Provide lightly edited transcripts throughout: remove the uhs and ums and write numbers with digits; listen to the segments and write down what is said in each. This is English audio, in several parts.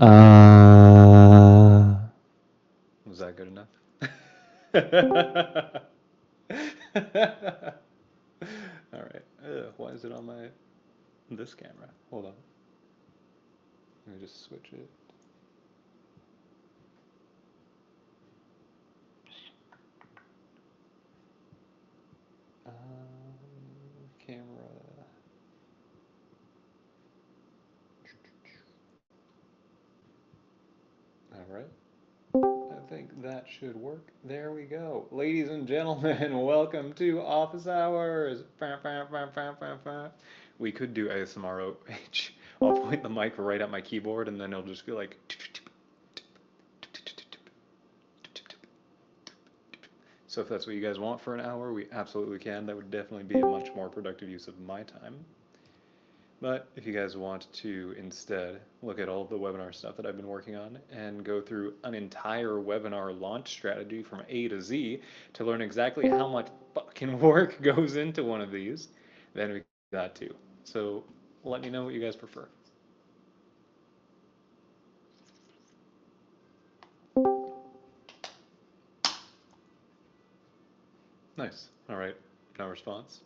Was that good enough? All right. Why is it on this camera? Hold on. Let me just switch it. Camera. All right. I think that should work. There we go. Ladies and gentlemen, welcome to Office Hours. We could do ASMR OH. I'll point the mic right at my keyboard and then it'll just be like. So if that's what you guys want for an hour, we absolutely can. That would definitely be a much more productive use of my time. But if you guys want to instead look at all of the webinar stuff that I've been working on and go through an entire webinar launch strategy from A to Z to learn exactly how much fucking work goes into one of these, then we can do that too. So let me know what you guys prefer. Nice. All right. No response.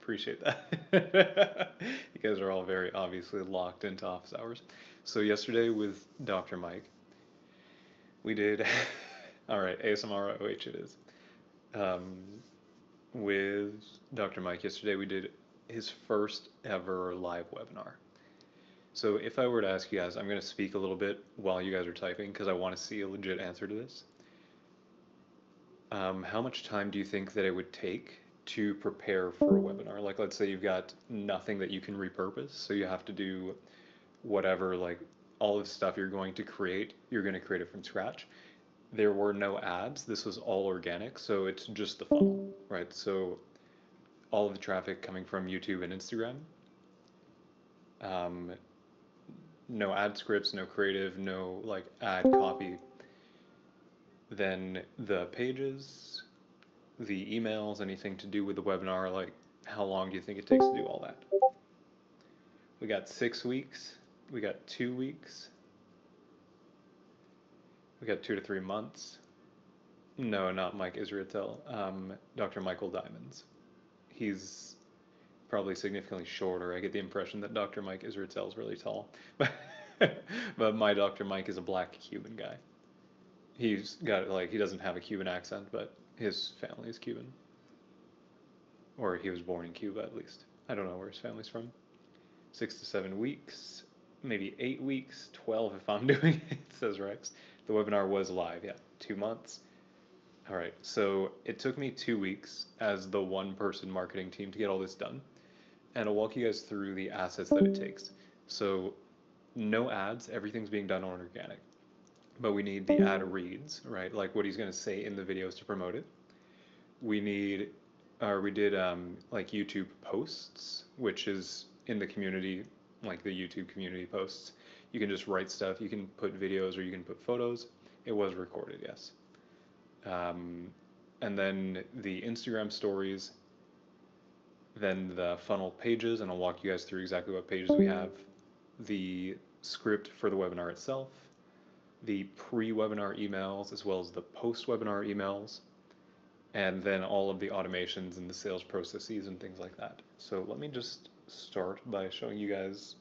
Appreciate that. You guys are all very obviously locked into office hours. So yesterday with Dr. Mike, we did, all right, ASMR OH it is. Um, with Dr. Mike yesterday, we did his first ever live webinar. So if I were to ask you guys, I'm going to speak a little bit while you guys are typing because I want to see a legit answer to this. How much time do you think that it would take to prepare for a webinar? Like, let's say you've got nothing that you can repurpose, so you have to do whatever, like all of the stuff you're going to create, you're going to create it from scratch. There were no ads. This was all organic, so it's just the funnel, right? So all of the traffic coming from YouTube and Instagram. Um, no ad scripts, no creative, no like ad copy. Then the pages, the emails, anything to do with the webinar, like how long do you think it takes to do all that? We got 6 weeks. We got 2 weeks. We got 2 to 3 months. No, not Mike Israetel. Dr. Michael Diamonds. He's probably significantly shorter. I get the impression that Dr. Mike Israetel is really tall, but my Dr. Mike is a black Cuban guy. He's got like he doesn't have a Cuban accent, but his family is Cuban, or he was born in Cuba at least. I don't know where his family's from. 6 to 7 weeks, maybe 8 weeks, 12 if I'm doing it, says Rex. The webinar was live, yeah, 2 months. All right, so it took me 2 weeks as the one person marketing team to get all this done. And I'll walk you guys through the assets that it takes. So no ads, everything's being done on organic. But we need the ad reads, right? Like what he's going to say in the videos to promote it. We need, or we did like YouTube posts, which is in the community, like the YouTube community posts. You can just write stuff. You can put videos or you can put photos. It was recorded, yes. And then the Instagram stories, then the funnel pages, and I'll walk you guys through exactly what pages we have, the script for the webinar itself, the pre-webinar emails, as well as the post-webinar emails, and then all of the automations and the sales processes and things like that. So let me just start by showing you guys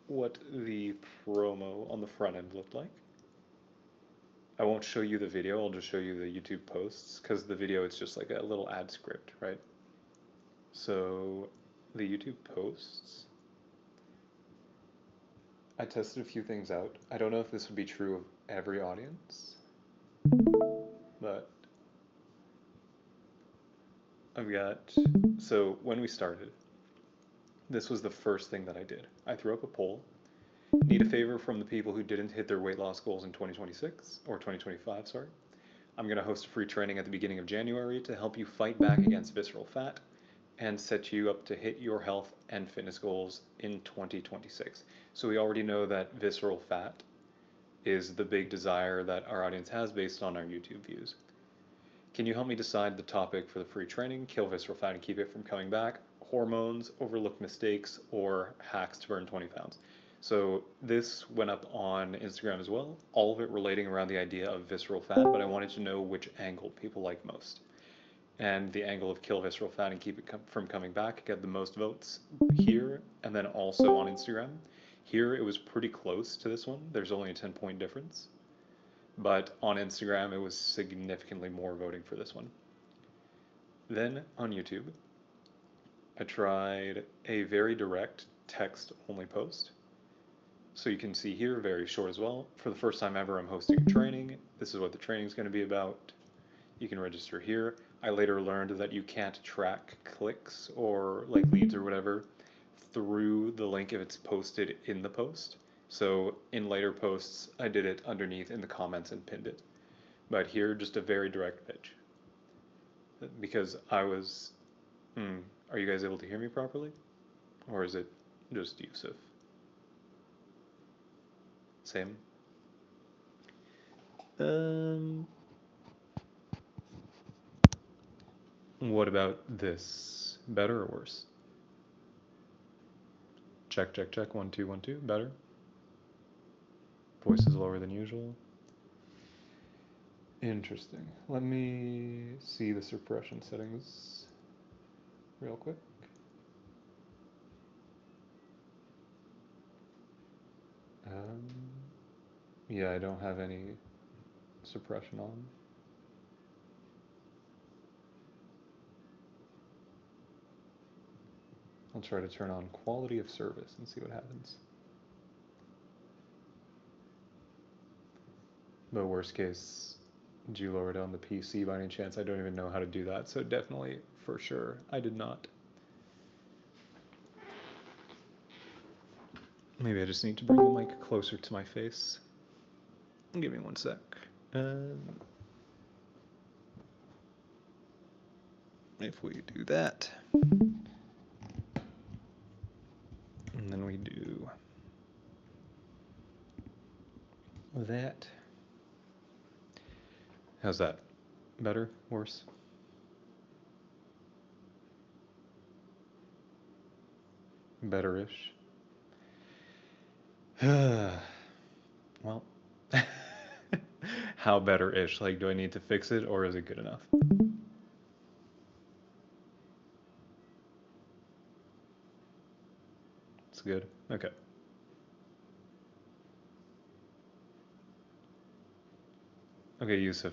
what the promo on the front end looked like. I won't show you the video, I'll just show you the YouTube posts, because the video it's just like a little ad script, right? So the YouTube posts, I tested a few things out. I don't know if this would be true of every audience, but I've got, so when we started, this was the first thing that I did. I threw up a poll. Need a favor from the people who didn't hit their weight loss goals in 2026, or 2025, sorry. I'm going to host a free training at the beginning of January to help you fight back against visceral fat and set you up to hit your health and fitness goals in 2026. So we already know that visceral fat is the big desire that our audience has based on our YouTube views. Can you help me decide the topic for the free training, kill visceral fat and keep it from coming back, hormones, overlooked mistakes, or hacks to burn 20 pounds? So this went up on Instagram as well, all of it relating around the idea of visceral fat, but I wanted to know which angle people like most. And the angle of kill visceral fat and keep it from coming back got the most votes here, and then also on Instagram. Here it was pretty close to this one. There's only a 10-point difference. But on Instagram it was significantly more voting for this one. Then on YouTube, I tried a very direct text only post. So you can see here, very short as well. For the first time ever, I'm hosting a training. This is what the training is going to be about. You can register here. I later learned that you can't track clicks or like leads or whatever through the link if it's posted in the post. So in later posts, I did it underneath in the comments and pinned it. But here, just a very direct pitch. Because I was, are you guys able to hear me properly? Or is it just Yusuf? Same. What about this? Better or worse? Check, check, check. 1, 2, 1, 2. Better. Voice is lower than usual. Interesting. Let me see the suppression settings real quick. Yeah, I don't have any suppression on. I'll try to turn on quality of service and see what happens. But worst case, did you lower it on the PC by any chance? I don't even know how to do that, so definitely, for sure, I did not. Maybe I just need to bring the mic closer to my face. Give me one sec. If we do that, and then we do that. How's that? Better? Worse? Better-ish? Well, how better-ish? Like, do I need to fix it, or is it good enough? It's good. Okay. Okay, Yusuf,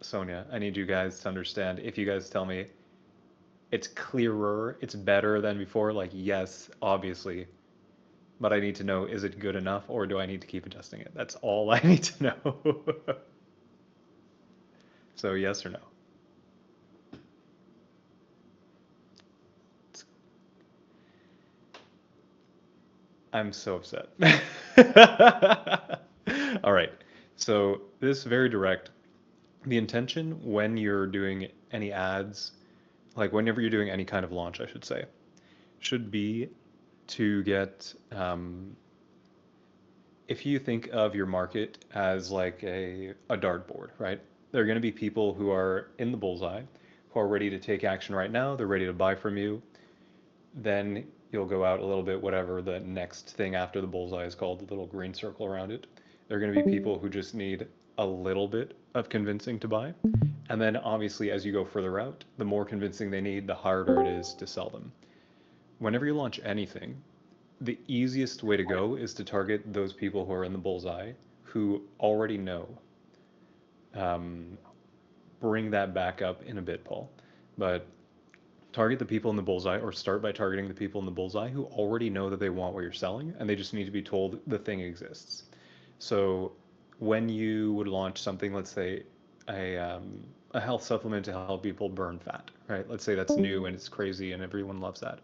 Sonia, I need you guys to understand. If you guys tell me it's clearer, it's better than before, like, yes, obviously. But I need to know, is it good enough, or do I need to keep adjusting it? That's all I need to know. So yes or no? I'm so upset. All right. So this is very direct. The intention when you're doing any ads, like whenever you're doing any kind of launch, I should say, should be to get, if you think of your market as like a dartboard, right? There are going to be people who are in the bullseye, who are ready to take action right now. They're ready to buy from you. Then you'll go out a little bit, whatever the next thing after the bullseye is called, the little green circle around it. There are going to be people who just need a little bit of convincing to buy. And then obviously as you go further out, the more convincing they need, the harder it is to sell them. Whenever you launch anything, the easiest way to go is to target those people who are in the bullseye, who already know. Bring that back up in a bit, Paul. But target the people in the bullseye, or start by targeting the people in the bullseye who already know that they want what you're selling, and they just need to be told the thing exists. So when you would launch something, let's say a health supplement to help people burn fat, right? Let's say that's new and it's crazy and everyone loves that.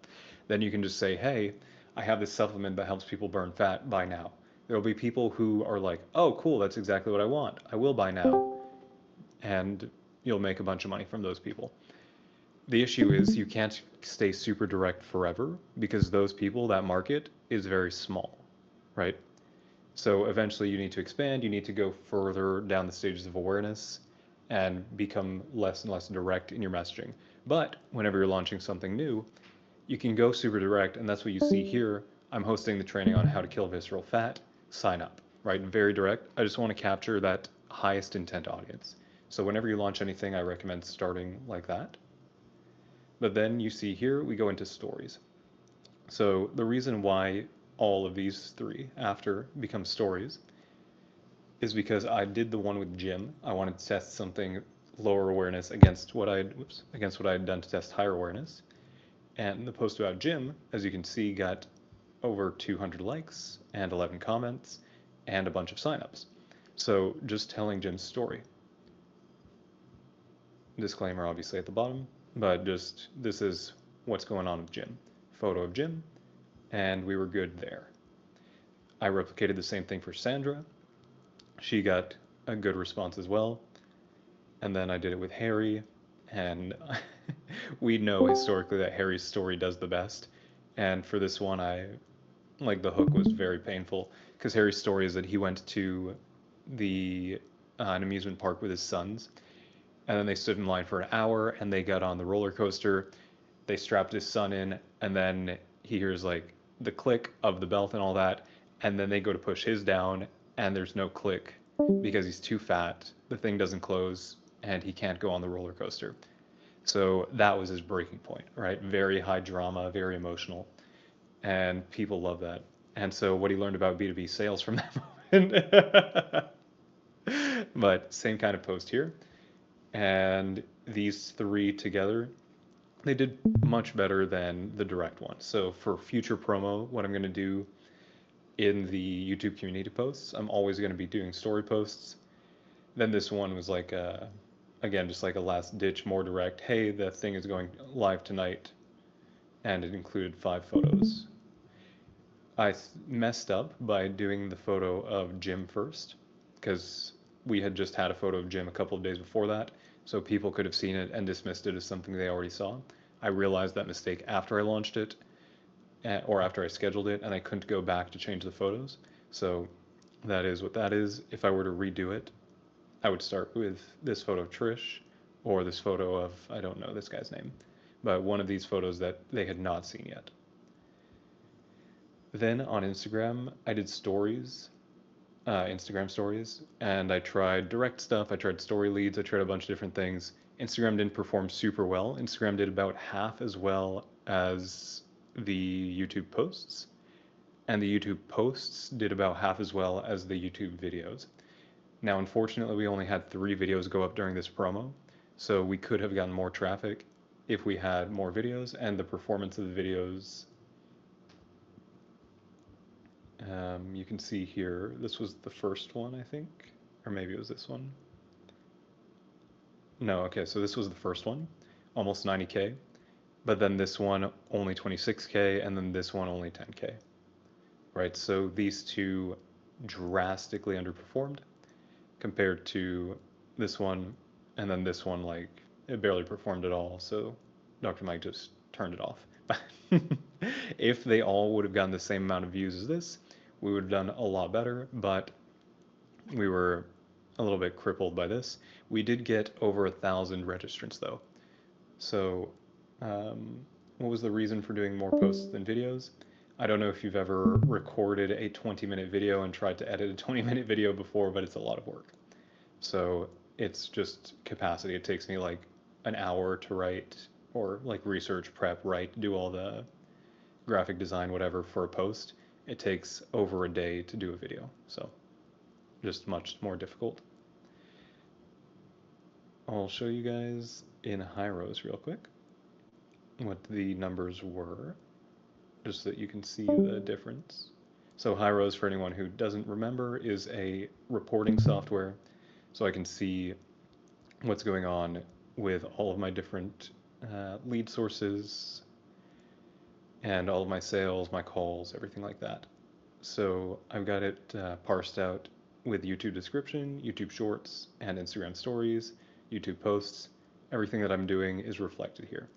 Then you can just say, hey, I have this supplement that helps people burn fat, buy now. There'll be people who are like, oh, cool, that's exactly what I want. I will buy now. And you'll make a bunch of money from those people. The issue is you can't stay super direct forever, because those people, that market, is very small, right? So eventually you need to expand, you need to go further down the stages of awareness and become less and less direct in your messaging. But whenever you're launching something new, you can go super direct, and that's what you see here I'm hosting the training on how to kill visceral fat, sign up, right? Very direct. I just want to capture that highest intent audience. So whenever you launch anything, I recommend starting like that. But then you see here, we go into stories. So the reason why all of these three after become stories is because I did the one with Jim. I wanted to test something lower awareness against what I had done to test higher awareness. And the post about Jim, as you can see, got over 200 likes and 11 comments and a bunch of signups. So just telling Jim's story. Disclaimer obviously at the bottom, but just this is what's going on with Jim. Photo of Jim, and we were good there. I replicated the same thing for Sandra. She got a good response as well. And then I did it with Harry, and we know historically that Harry's story does the best. And for this one, the hook was very painful because Harry's story is that he went to an amusement park with his sons, and then they stood in line for an hour, and they got on the roller coaster. They strapped his son in, and then he hears like the click of the belt and all that, and then they go to push his down, and there's no click because he's too fat. The thing doesn't close, and he can't go on the roller coaster. So that was his breaking point, right? Very high drama, very emotional, and people love that. And so what he learned about B2B sales from that moment. But same kind of post here. And these three together, they did much better than the direct one. So for future promo, what I'm going to do in the YouTube community posts, I'm always going to be doing story posts. Then this one was like again, just like a last ditch, more direct. Hey, the thing is going live tonight, and it included 5 photos. I messed up by doing the photo of Jim first, because we had just had a photo of Jim a couple of days before that, so people could have seen it and dismissed it as something they already saw. I realized that mistake after I launched it, or after I scheduled it, and I couldn't go back to change the photos. So that is what that is. If I were to redo it, I would start with this photo of Trish, or this photo of, I don't know this guy's name, but one of these photos that they had not seen yet. Then on Instagram, I did stories, Instagram stories, and I tried direct stuff, I tried story leads, I tried a bunch of different things. Instagram didn't perform super well. Instagram did about half as well as the YouTube posts, and the YouTube posts did about half as well as the YouTube videos. Now, unfortunately, we only had 3 videos go up during this promo, so we could have gotten more traffic if we had more videos, and the performance of the videos, you can see here, this was the first one, I think, or maybe it was this one. No, okay, so this was the first one, almost 90K, but then this one only 26K, and then this one only 10K, right? So these two drastically underperformed compared to this one, and then this one, like, it barely performed at all, so Dr. Mike just turned it off. If they all would have gotten the same amount of views as this, we would have done a lot better, but we were a little bit crippled by this. We did get over 1,000 registrants though. So what was the reason for doing more posts than videos? I don't know if you've ever recorded a 20-minute video and tried to edit a 20-minute video before, but it's a lot of work. So it's just capacity. It takes me like an hour to write, or like research, prep, write, do all the graphic design, whatever, for a post. It takes over a day to do a video. So just much more difficult. I'll show you guys in Hyros real quick what the numbers were, just so that you can see the difference. So Hyros, for anyone who doesn't remember, is a reporting software, so I can see what's going on with all of my different lead sources and all of my sales, my calls, everything like that. So I've got it parsed out with YouTube description, YouTube Shorts, and Instagram Stories, YouTube posts. Everything that I'm doing is reflected here.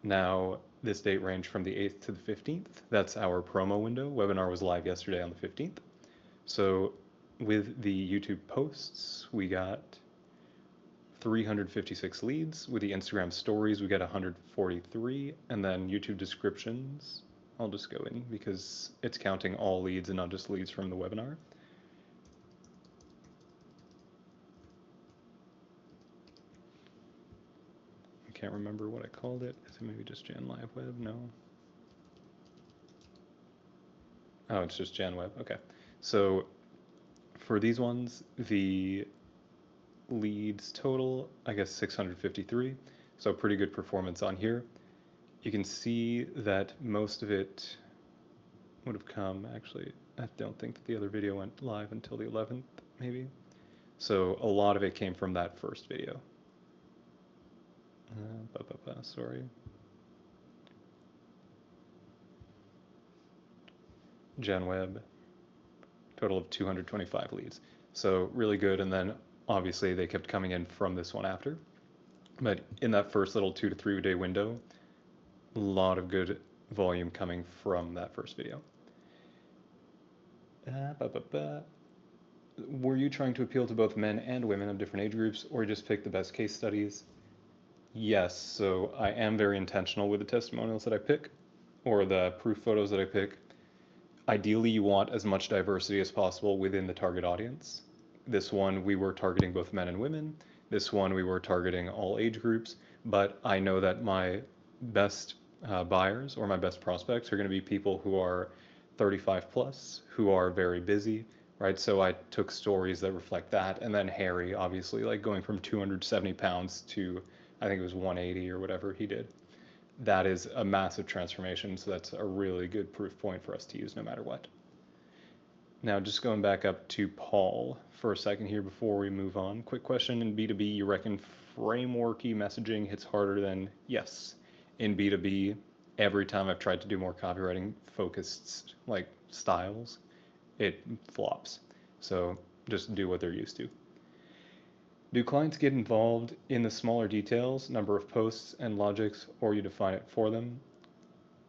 Now, this date ranged from the 8th to the 15th. That's our promo window. Webinar was live yesterday on the 15th. So with the YouTube posts, we got 356 leads. With the Instagram Stories, we got 143. And then YouTube descriptions, I'll just go in because it's counting all leads and not just leads from the webinar. I can't remember what I called it. Is it maybe just Jan Live Web? No. Oh, it's just Jan Web. Okay. So for these ones, the leads total, I guess 653. So pretty good performance on here. You can see that most of it would have come, actually, I don't think that the other video went live until the 11th, maybe. So a lot of it came from that first video. Sorry. Gen Web, total of 225 leads. So really good, and then obviously they kept coming in from this one after. But in that first little 2 to 3 day window, a lot of good volume coming from that first video. Were you trying to appeal to both men and women of different age groups, or just pick the best case studies? Yes, so I am very intentional with the testimonials that I pick, or the proof photos that I pick. Ideally, you want as much diversity as possible within the target audience. This one, we were targeting both men and women. This one, we were targeting all age groups, but I know that my best buyers or my best prospects are going to be people who are 35 plus, who are very busy, right? So I took stories that reflect that. And then Harry, obviously, like going from 270 pounds to, I think it was 180 or whatever he did. That is a massive transformation. So that's a really good proof point for us to use no matter what. Now, just going back up to Paul for a second here before we move on. Quick question: in B2B, you reckon frameworky messaging hits harder than? Yes. In B2B, every time I've tried to do more copywriting focused like styles, it flops. So just do what they're used to. Do clients get involved in the smaller details, number of posts and logics, or you define it for them?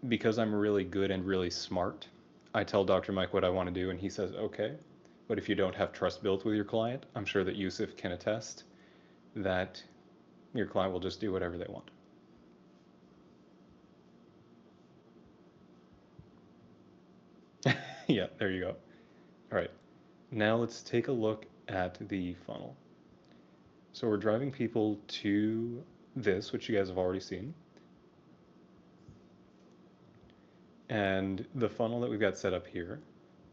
Because I'm really good and really smart, I tell Dr. Mike what I want to do and he says, okay. But if you don't have trust built with your client, I'm sure that Yusuf can attest that your client will just do whatever they want. Yeah, there you go. All right, now let's take a look at the funnel. So we're driving people to this, which you guys have already seen. And the funnel that we've got set up here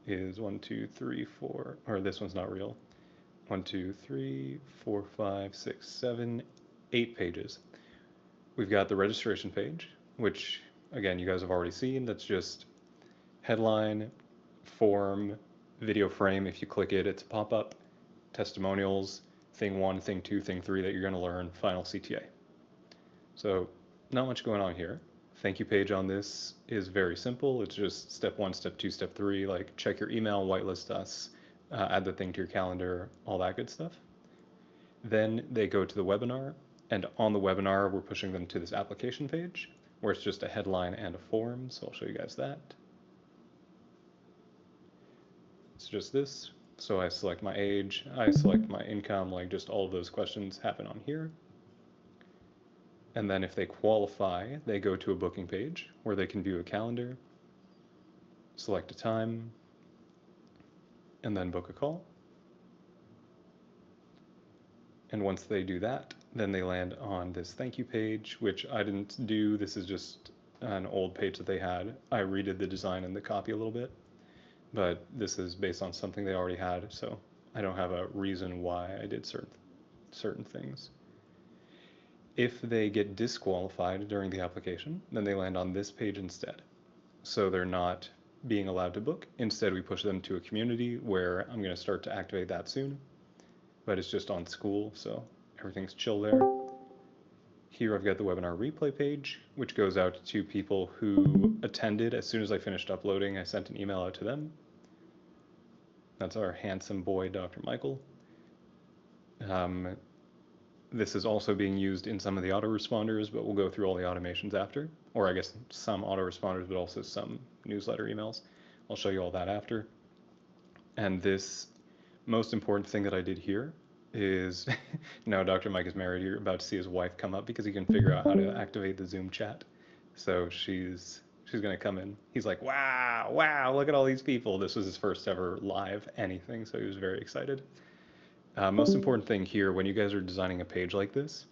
is 1, 2, 3, 4, or this one's not real. 1, 2, 3, 4, 5, 6, 7, 8 pages. We've got the registration page, which again, you guys have already seen. That's just headline, form, video frame. If you click it, it's a pop-up, testimonials, thing 1, thing 2, thing 3 that you're going to learn, final CTA. So not much going on here. Thank you page on this is very simple. It's just step 1, step 2, step 3, like check your email, whitelist us, add the thing to your calendar, all that good stuff. Then they go to the webinar, and on the webinar, we're pushing them to this application page where it's just a headline and a form. So I'll show you guys that. It's just this. So I select my age, I select my income, like just all of those questions happen on here. And then if they qualify, they go to a booking page where they can view a calendar, select a time, and then book a call. And once they do that, then they land on this thank you page, which I didn't do. This is just an old page that they had. I redid the design and the copy a little bit, but this is based on something they already had, so I don't have a reason why I did certain things. If they get disqualified during the application, then they land on this page instead. So they're not being allowed to book. Instead, we push them to a community where I'm going to start to activate that soon, but it's just on school, so everything's chill there. Here I've got the webinar replay page, which goes out to people who attended. As soon as I finished uploading, I sent an email out to them. That's our handsome boy, Dr. Michael. This is also being used in some of the autoresponders, but we'll go through all the automations after, or I guess some autoresponders, but also some newsletter emails. I'll show you all that after. And this most important thing that I did here is now Dr. Mike is married. You're about to see his wife come up because he can figure out how to activate the Zoom chat. So she's She's gonna come in. He's like, wow, wow, look at all these people. This was his first ever live anything, so he was very excited. Most important thing here, when you guys are designing a page like this,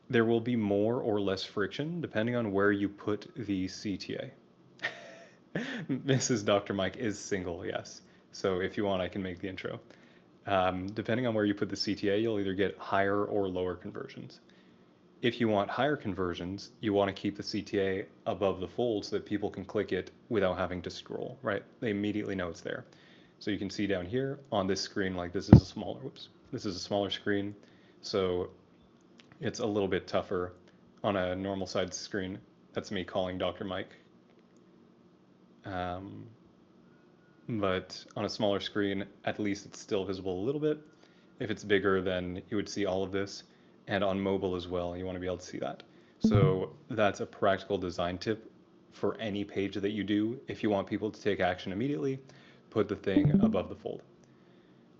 there will be more or less friction depending on where you put the CTA. Mrs. Dr. Mike is single, yes. So if you want, I can make the intro. Depending on where you put the CTA, you'll either get higher or lower conversions. If you want higher conversions, you want to keep the CTA above the fold so that people can click it without having to scroll, right? They immediately know it's there. So you can see down here on this screen, like this is a smaller, this is a smaller screen. So it's a little bit tougher on a normal size screen. That's me calling Dr. Mike. But on a smaller screen, at least it's still visible a little bit. If it's bigger, then you would see all of this. And on mobile as well, you want to be able to see that. So that's a practical design tip for any page that you do. If you want people to take action immediately, put the thing above the fold.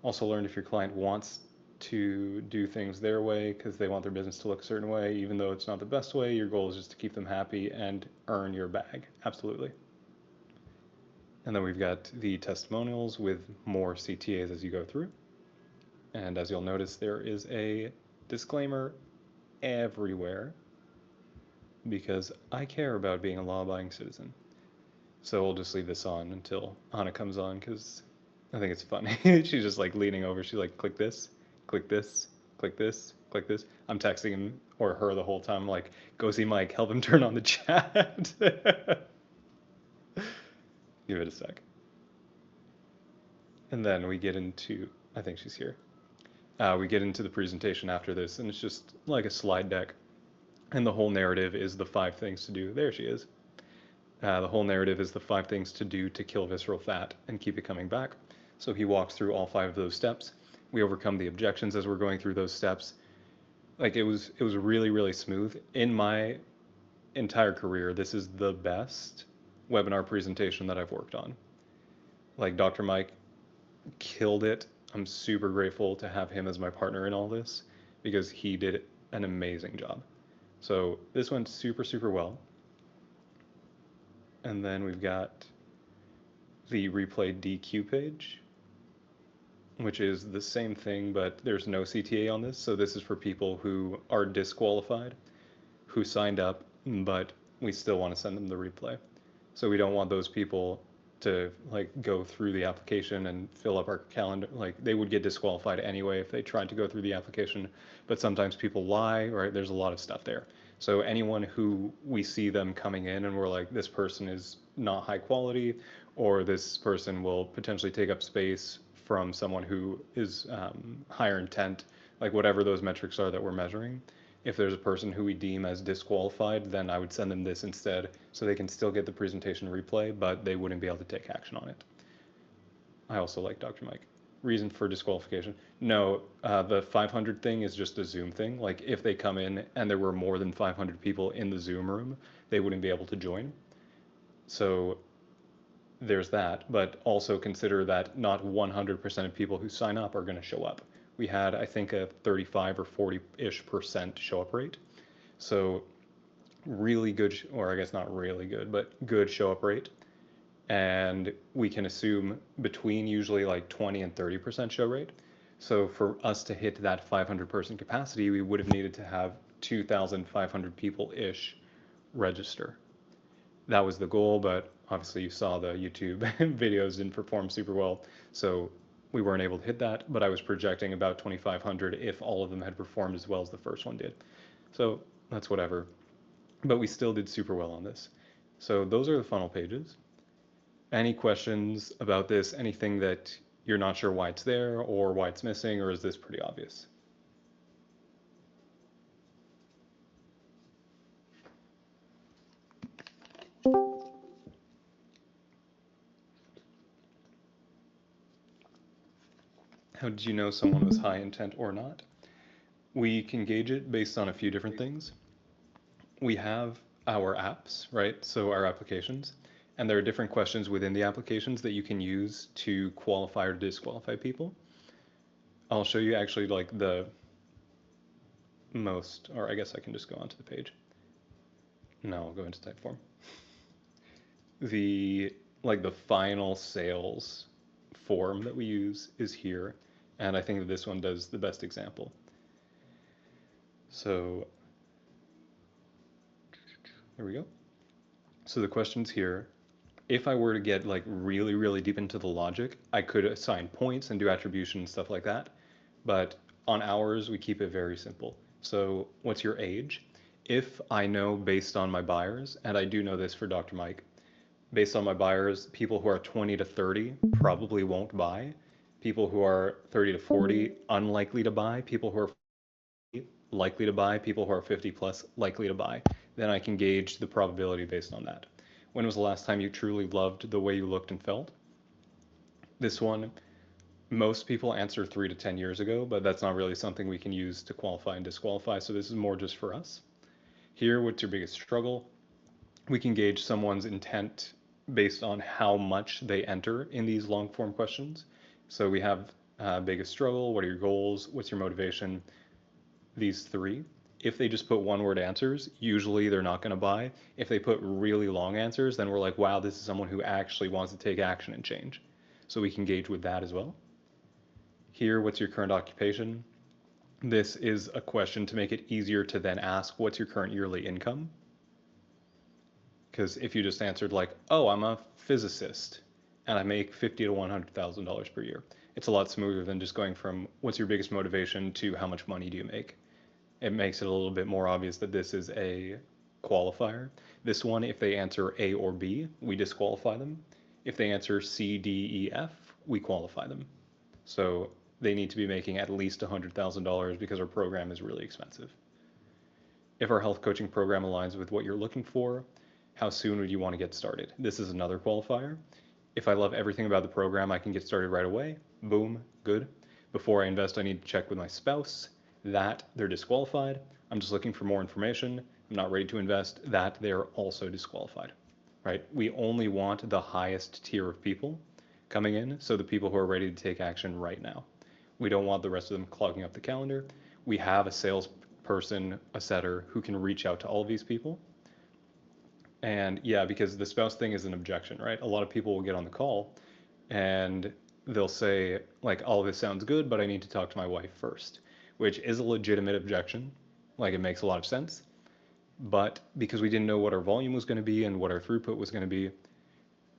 Also learned if your client wants to do things their way because they want their business to look a certain way, even though it's not the best way, your goal is just to keep them happy and earn your bag. Absolutely. And then we've got the testimonials with more CTAs as you go through. And as you'll notice, there is a disclaimer everywhere because I care about being a law-abiding citizen. So we'll just leave this on until Anna comes on because I think it's funny. She's just like leaning over. She's like, click this, click this, click this, click this. I'm texting him or her the whole time, like, go see Mike, help him turn on the chat. Give it a sec. And then we get into, I think she's here. We get into the presentation after this, and it's just like a slide deck. And the whole narrative is the 5 things to do. There she is. The whole narrative is the 5 things to do to kill visceral fat and keep it coming back. So he walks through all 5 of those steps. We overcome the objections as we're going through those steps. Like it was really, really smooth. In my entire career, this is the best webinar presentation that I've worked on. Like Dr. Mike killed it. I'm super grateful to have him as my partner in all this because he did an amazing job. So this went super, super well. And then we've got the replay DQ page, which is the same thing, but there's no CTA on this. So this is for people who are disqualified, who signed up, but we still want to send them the replay. So we don't want those people to like go through the application and fill up our calendar. Like they would get disqualified anyway if they tried to go through the application, but sometimes people lie, right? There's a lot of stuff there. So anyone who we see them coming in and we're like, this person is not high quality, or this person will potentially take up space from someone who is higher intent, like whatever those metrics are that we're measuring. If there's a person who we deem as disqualified, then I would send them this instead so they can still get the presentation replay, but they wouldn't be able to take action on it. I also like Dr. Mike. Reason for disqualification? No, the 500 thing is just a Zoom thing. Like if they come in and there were more than 500 people in the Zoom room, they wouldn't be able to join. So there's that, but also consider that not 100% of people who sign up are going to show up. We had, I think, a 35 or 40-ish% show up rate. So really good, or I guess not really good, but good show up rate. And we can assume between usually like 20 and 30% show rate. So for us to hit that 500 person capacity, we would have needed to have 2,500 people-ish register. That was the goal, but obviously you saw the YouTube videos didn't perform super well. So we weren't able to hit that, but I was projecting about 2,500 if all of them had performed as well as the first one did. So that's whatever. But we still did super well on this. So those are the funnel pages. Any questions about this? Anything that you're not sure why it's there or why it's missing, or is this pretty obvious? How did you know someone was high intent or not? We can gauge it based on a few different things. We have our apps, right? So our applications, and there are different questions within the applications that you can use to qualify or disqualify people. I'll show you actually like the most, or I guess I can just go onto the page. No, I'll go into Typeform. the the final sales form that we use is here, and I think that this one does the best example. So there we go. So the question's here. If I were to get like really, really deep into the logic, I could assign points and do attribution and stuff like that. But on ours, we keep it very simple. So what's your age? If I know based on my buyers, and I do know this for Dr. Mike, based on my buyers, people who are 20 to 30 probably won't buy. People who are 30 to 40 unlikely to buy. People who are likely to buy. People who are 50 plus likely to buy. Then I can gauge the probability based on that. When was the last time you truly loved the way you looked and felt? This one, most people answer 3 to 10 years ago, but that's not really something we can use to qualify and disqualify, so this is more just for us. Here, what's your biggest struggle? We can gauge someone's intent based on how much they enter in these long form questions. So we have biggest struggle, what are your goals, what's your motivation, these three. If they just put one word answers, usually they're not going to buy. If they put really long answers, then we're like, wow, this is someone who actually wants to take action and change. So we can gauge with that as well. Here, what's your current occupation? This is a question to make it easier to then ask, what's your current yearly income? Because if you just answered like, oh, I'm a physicist and I make $50,000 to $100,000 per year, it's a lot smoother than just going from what's your biggest motivation to how much money do you make. It makes it a little bit more obvious that this is a qualifier. This one, if they answer A or B, we disqualify them. If they answer C, D, E, F, we qualify them. So they need to be making at least $100,000 because our program is really expensive. If our health coaching program aligns with what you're looking for, how soon would you want to get started? This is another qualifier. If I love everything about the program, I can get started right away. Boom, good. Before I invest, I need to check with my spouse. That, they're disqualified. I'm just looking for more information. I'm not ready to invest. That, they're also disqualified, right? We only want the highest tier of people coming in, so the people who are ready to take action right now. We don't want the rest of them clogging up the calendar. We have a salesperson, a setter, who can reach out to all of these people. And yeah, because the spouse thing is an objection, right? A lot of people will get on the call and they'll say, like, all of this sounds good, but I need to talk to my wife first, which is a legitimate objection. Like, it makes a lot of sense. But because we didn't know what our volume was going to be and what our throughput was going to be,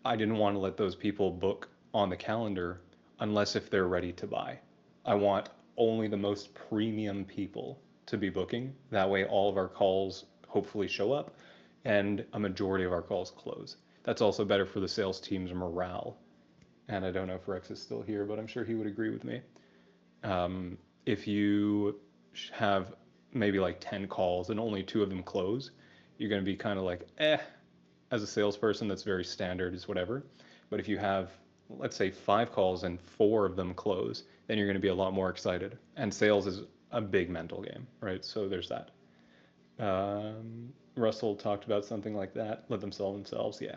I didn't want to let those people book on the calendar unless if they're ready to buy. I want only the most premium people to be booking. That way, all of our calls hopefully show up and a majority of our calls close. That's also better for the sales team's morale. And I don't know if Rex is still here, but I'm sure he would agree with me. If you have maybe like 10 calls and only 2 of them close, you're going to be kind of like, as a salesperson, that's very standard, is whatever. But if you have, let's say, 5 calls and 4 of them close, then you're going to be a lot more excited. And sales is a big mental game, right? So there's that. Russell talked about something like that. Let them sell themselves. Yeah.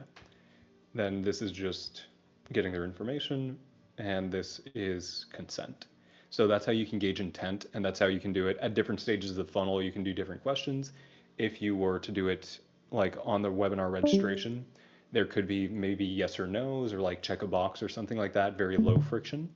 Then this is just getting their information, and this is consent. So that's how you can gauge intent, and that's how you can do it at different stages of the funnel. You can do different questions. If you were to do it like on the webinar registration, there could be maybe yes or no's, or like check a box or something like that, very low friction.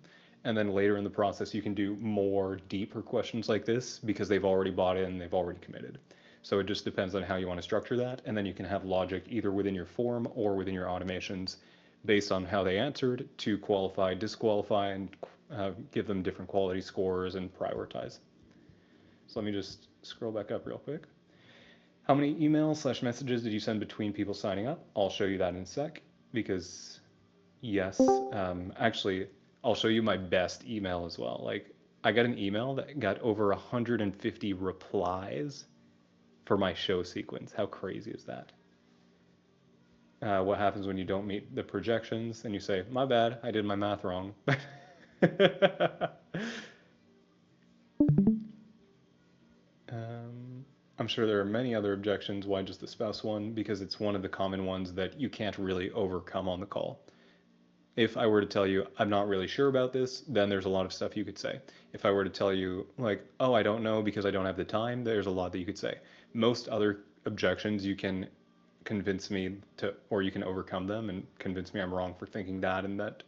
And then later in the process, you can do more deeper questions like this because they've already bought in, they've already committed. So it just depends on how you want to structure that. And then you can have logic either within your form or within your automations based on how they answered to qualify, disqualify, and give them different quality scores and prioritize. So let me just scroll back up real quick. How many emails / messages did you send between people signing up? I'll show you that in a sec because yes, actually, I'll show you my best email as well. Like, I got an email that got over 150 replies for my show sequence. How crazy is that? What happens when you don't meet the projections and you say, my bad, I did my math wrong. I'm sure there are many other objections. Why just the spouse one? Because it's one of the common ones that you can't really overcome on the call. If I were to tell you, I'm not really sure about this, then there's a lot of stuff you could say. If I were to tell you, like, oh, I don't know because I don't have the time, there's a lot that you could say. Most other objections you can convince me to, or you can overcome them and convince me I'm wrong for thinking that and that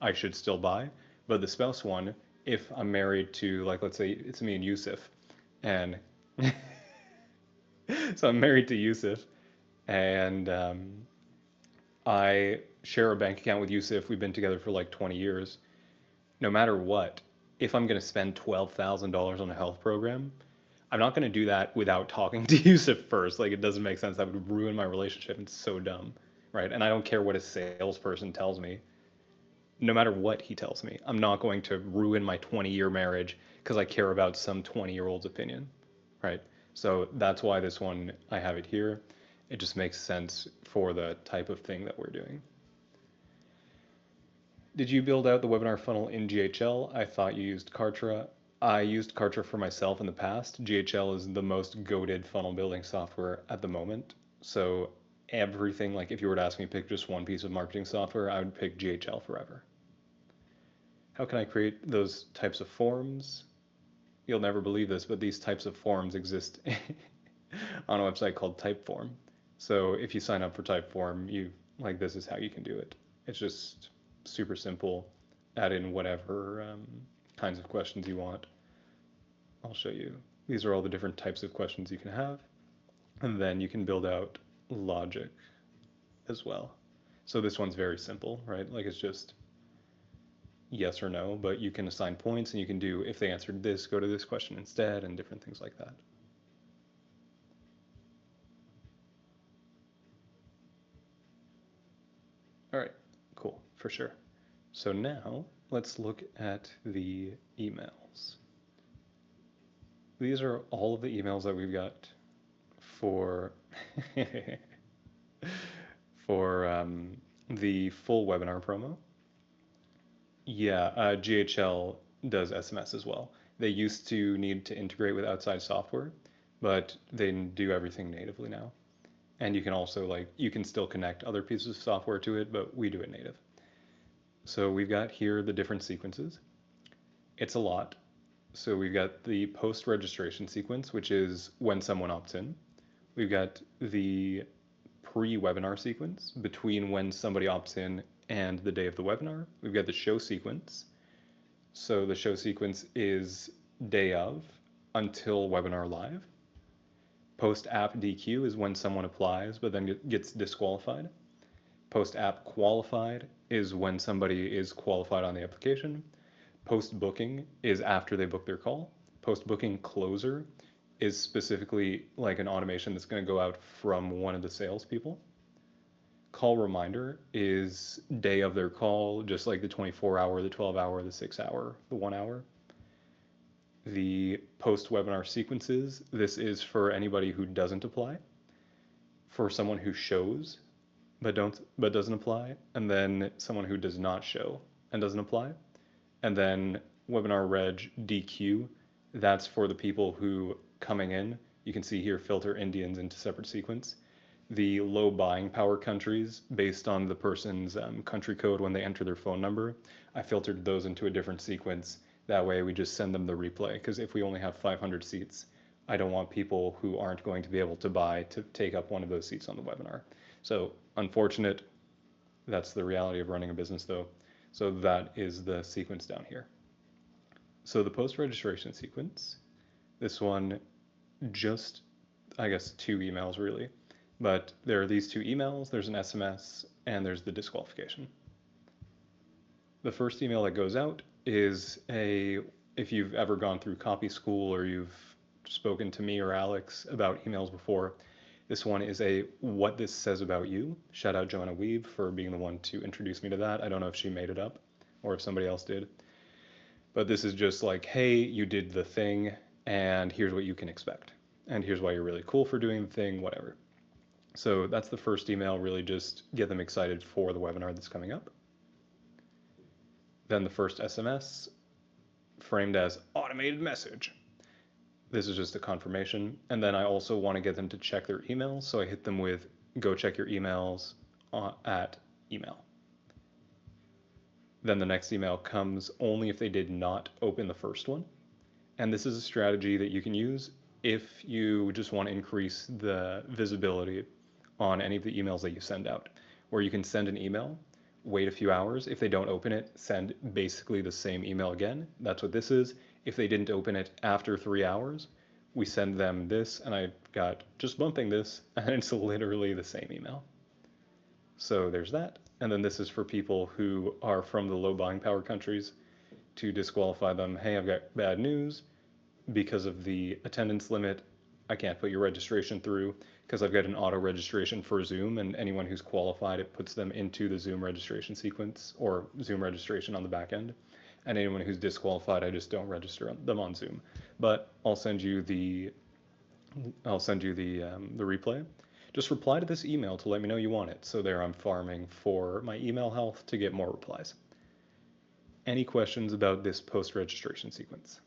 I should still buy. But the spouse one, if I'm married to, like, let's say it's me and Yusuf, and so I'm married to Yusuf, and I share a bank account with Yusuf. We've been together for like 20 years. No matter what, if I'm going to spend $12,000 on a health program, I'm not going to do that without talking to Yusuf first. Like, it doesn't make sense. That would ruin my relationship. It's so dumb, right? And I don't care what a salesperson tells me. No matter what he tells me, I'm not going to ruin my 20-year marriage because I care about some 20-year-old's opinion, right? So that's why this one, I have it here. It just makes sense for the type of thing that we're doing. Did you build out the webinar funnel in GHL? I thought you used Kartra. I used Kartra for myself in the past. GHL is the most goated funnel building software at the moment. So everything, like if you were to ask me to pick just one piece of marketing software, I would pick GHL forever. How can I create those types of forms? You'll never believe this, but these types of forms exist on a website called Typeform. So if you sign up for Typeform, this is how you can do it. It's just super simple. Add in whatever kinds of questions you want. I'll show you. These are all the different types of questions you can have. And then you can build out logic as well. So this one's very simple, right? Like it's just yes or no, but you can assign points and you can do, if they answered this, go to this question instead, and different things like that. All right, cool, for sure. So now let's look at the emails. These are all of the emails that we've got for the full webinar promo. Yeah, GHL does SMS as well. They used to need to integrate with outside software, but they do everything natively now. And you can also you can still connect other pieces of software to it, but we do it native. So we've got here the different sequences. It's a lot. So we've got the post-registration sequence, which is when someone opts in. We've got the pre-webinar sequence between when somebody opts in and the day of the webinar. We've got the show sequence. So the show sequence is day of until webinar live. Post-app DQ is when someone applies but then gets disqualified. Post-app qualified is when somebody is qualified on the application. Post-booking is after they book their call. Post-booking closer is specifically like an automation that's going to go out from one of the salespeople. Call reminder is day of their call, just like the 24-hour, the 12-hour, the 6-hour, the 1 hour. The post-webinar sequences, this is for anybody who doesn't apply. For someone who shows but doesn't apply, and then someone who does not show and doesn't apply. And then webinar reg DQ, that's for the people who coming in, you can see here filter Indians into separate sequence. The low buying power countries based on the person's country code when they enter their phone number, I filtered those into a different sequence. That way we just send them the replay, because if we only have 500 seats, I don't want people who aren't going to be able to buy to take up one of those seats on the webinar. So unfortunate, that's the reality of running a business though. So that is the sequence down here. So the post-registration sequence, this one just, I guess, 2 emails really, but there are these 2 emails, there's an SMS, and there's the disqualification. The first email that goes out is if you've ever gone through copy school or you've spoken to me or Alex about emails before, this one is a what this says about you. Shout out Joanna Weeb for being the one to introduce me to that. I don't know if she made it up or if somebody else did. But this is just like, hey, you did the thing and here's what you can expect. And here's why you're really cool for doing the thing, whatever. So that's the first email, really just get them excited for the webinar that's coming up. Then the first SMS, framed as automated message. This is just a confirmation. And then I also want to get them to check their emails. So I hit them with go check your emails at email. Then the next email comes only if they did not open the first one. And this is a strategy that you can use if you just want to increase the visibility on any of the emails that you send out, where you can send an email, wait a few hours. If they don't open it, send basically the same email again. That's what this is. If they didn't open it after 3 hours, we send them this, and I got just bumping this, and it's literally the same email. So there's that. And then this is for people who are from the low buying power countries, to disqualify them. Hey, I've got bad news. Because of the attendance limit, I can't put your registration through because I've got an auto registration for Zoom, and anyone who's qualified, it puts them into the Zoom registration sequence or Zoom registration on the back end. And anyone who's disqualified, I just don't register them on Zoom. But I'll send you the replay. Just reply to this email to let me know you want it. So there, I'm farming for my email health to get more replies. Any questions about this post-registration sequence?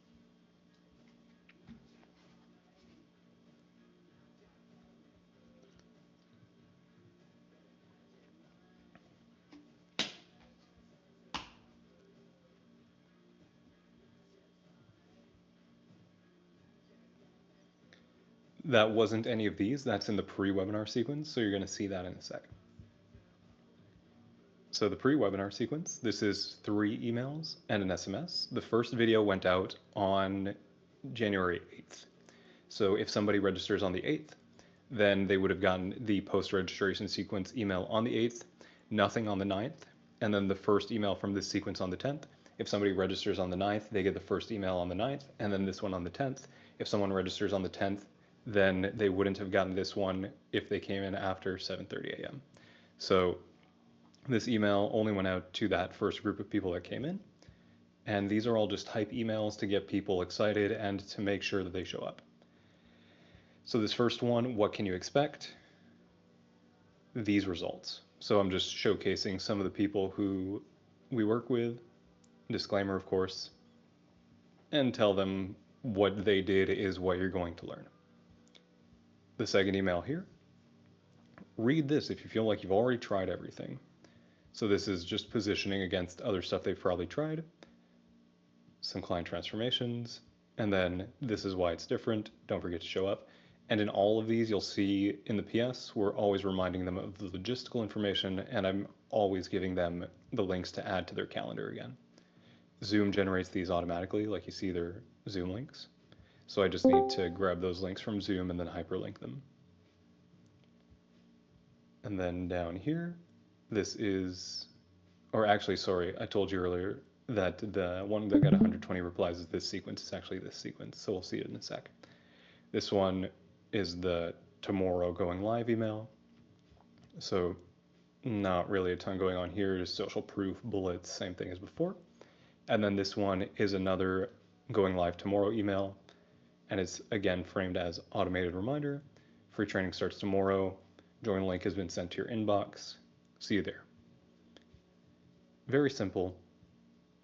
That wasn't any of these. That's in the pre-webinar sequence, so you're going to see that in a sec. So the pre-webinar sequence, this is 3 emails and an SMS. The first video went out on January 8th. So if somebody registers on the 8th, then they would have gotten the post-registration sequence email on the 8th, nothing on the 9th, and then the first email from this sequence on the 10th. If somebody registers on the 9th, they get the first email on the 9th, and then this one on the 10th. If someone registers on the 10th, then they wouldn't have gotten this one if they came in after 7:30 a.m. So this email only went out to that first group of people that came in. And these are all just hype emails to get people excited and to make sure that they show up. So this first one, what can you expect? These results. So I'm just showcasing some of the people who we work with, disclaimer of course, and tell them what they did is what you're going to learn. The second email here, read this if you feel like you've already tried everything. So this is just positioning against other stuff they've probably tried, some client transformations, and then this is why it's different. Don't forget to show up. And in all of these, you'll see in the PS, we're always reminding them of the logistical information, and I'm always giving them the links to add to their calendar again. Zoom generates these automatically, like you see their Zoom links. So I just need to grab those links from Zoom and then hyperlink them. And then down here, this is, or actually, sorry, I told you earlier that the one that got 120 replies is this sequence. It's actually this sequence, so we'll see it in a sec. This one is the tomorrow going live email. So not really a ton going on here, just social proof, bullets, same thing as before. And then this one is another going live tomorrow email. And it's again framed as automated reminder. Free training starts tomorrow. Join link has been sent to your inbox. See you there. Very simple.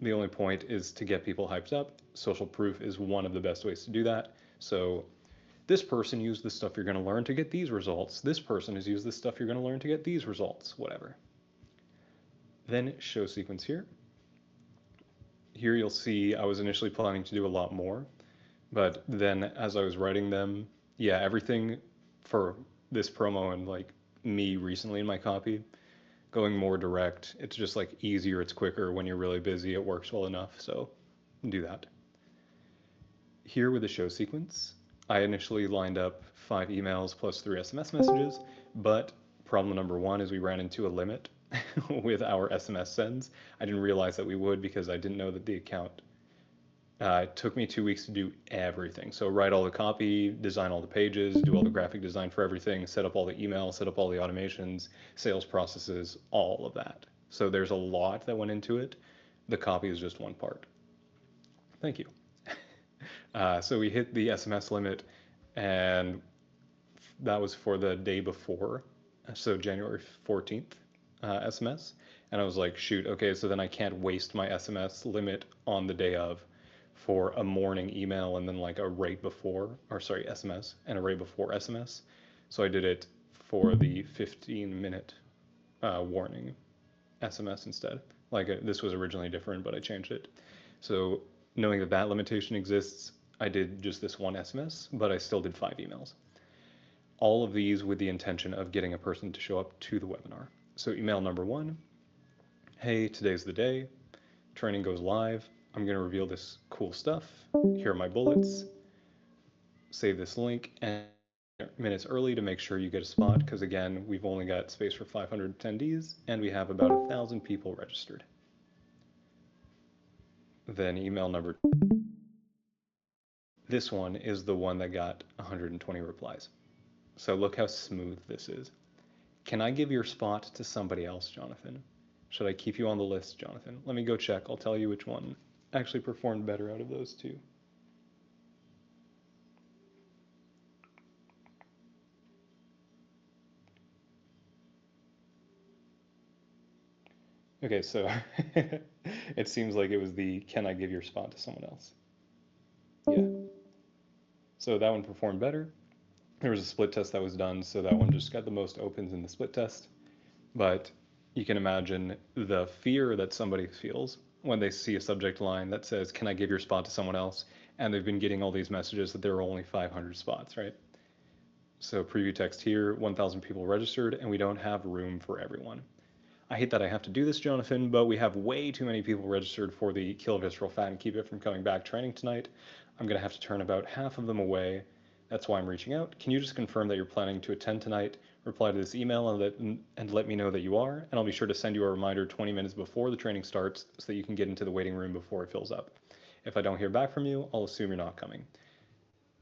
The only point is to get people hyped up. Social proof is one of the best ways to do that. So this person used the stuff you're going to learn to get these results. This person has used the stuff you're going to learn to get these results, whatever. Then show sequence here. Here you'll see I was initially planning to do a lot more, but then as I was writing them, yeah, everything for this promo and like me recently in my copy, going more direct, it's just like easier, it's quicker when you're really busy, it works well enough, so do that. Here with the show sequence, I initially lined up 5 emails plus 3 SMS messages, but problem number 1 is we ran into a limit with our SMS sends. I didn't realize that we would because I didn't know that the account, it took me 2 weeks to do everything. So write all the copy, design all the pages, do all the graphic design for everything, set up all the emails, set up all the automations, sales processes, all of that. So there's a lot that went into it. The copy is just one part. Thank you. So we hit the SMS limit, and that was for the day before, so January 14th SMS. And I was like, shoot, okay, so then I can't waste my SMS limit on the day of for a morning email and then like a right before, or sorry, SMS, and a right before SMS. So I did it for the 15-minute warning SMS instead. Like this was originally different, but I changed it. So knowing that that limitation exists, I did just this one SMS, but I still did 5 emails. all of these with the intention of getting a person to show up to the webinar. So email number 1, hey, today's the day, training goes live, I'm going to reveal this cool stuff, here are my bullets, save this link, and minutes early to make sure you get a spot, because again, we've only got space for 500 attendees, and we have about 1,000 people registered. Then email number, this one is the one that got 120 replies. So look how smooth this is. Can I give your spot to somebody else, Jonathan? Should I keep you on the list, Jonathan? Let me go check. I'll tell you which one actually performed better out of those two. Okay, so it seems like it was the can I give your spot to someone else? Yeah. So that one performed better. There was a split test that was done, so that one just got the most opens in the split test. But you can imagine the fear that somebody feels when they see a subject line that says, can I give your spot to someone else? And they've been getting all these messages that there are only 500 spots, right? So preview text here, 1,000 people registered, and we don't have room for everyone. I hate that I have to do this, Jonathan, but we have way too many people registered for the Kill Visceral Fat and Keep It From Coming Back training tonight. I'm going to have to turn about half of them away. That's why I'm reaching out. Can you just confirm that you're planning to attend tonight? Reply to this email and let me know that you are, and I'll be sure to send you a reminder 20 minutes before the training starts so that you can get into the waiting room before it fills up. If I don't hear back from you, I'll assume you're not coming.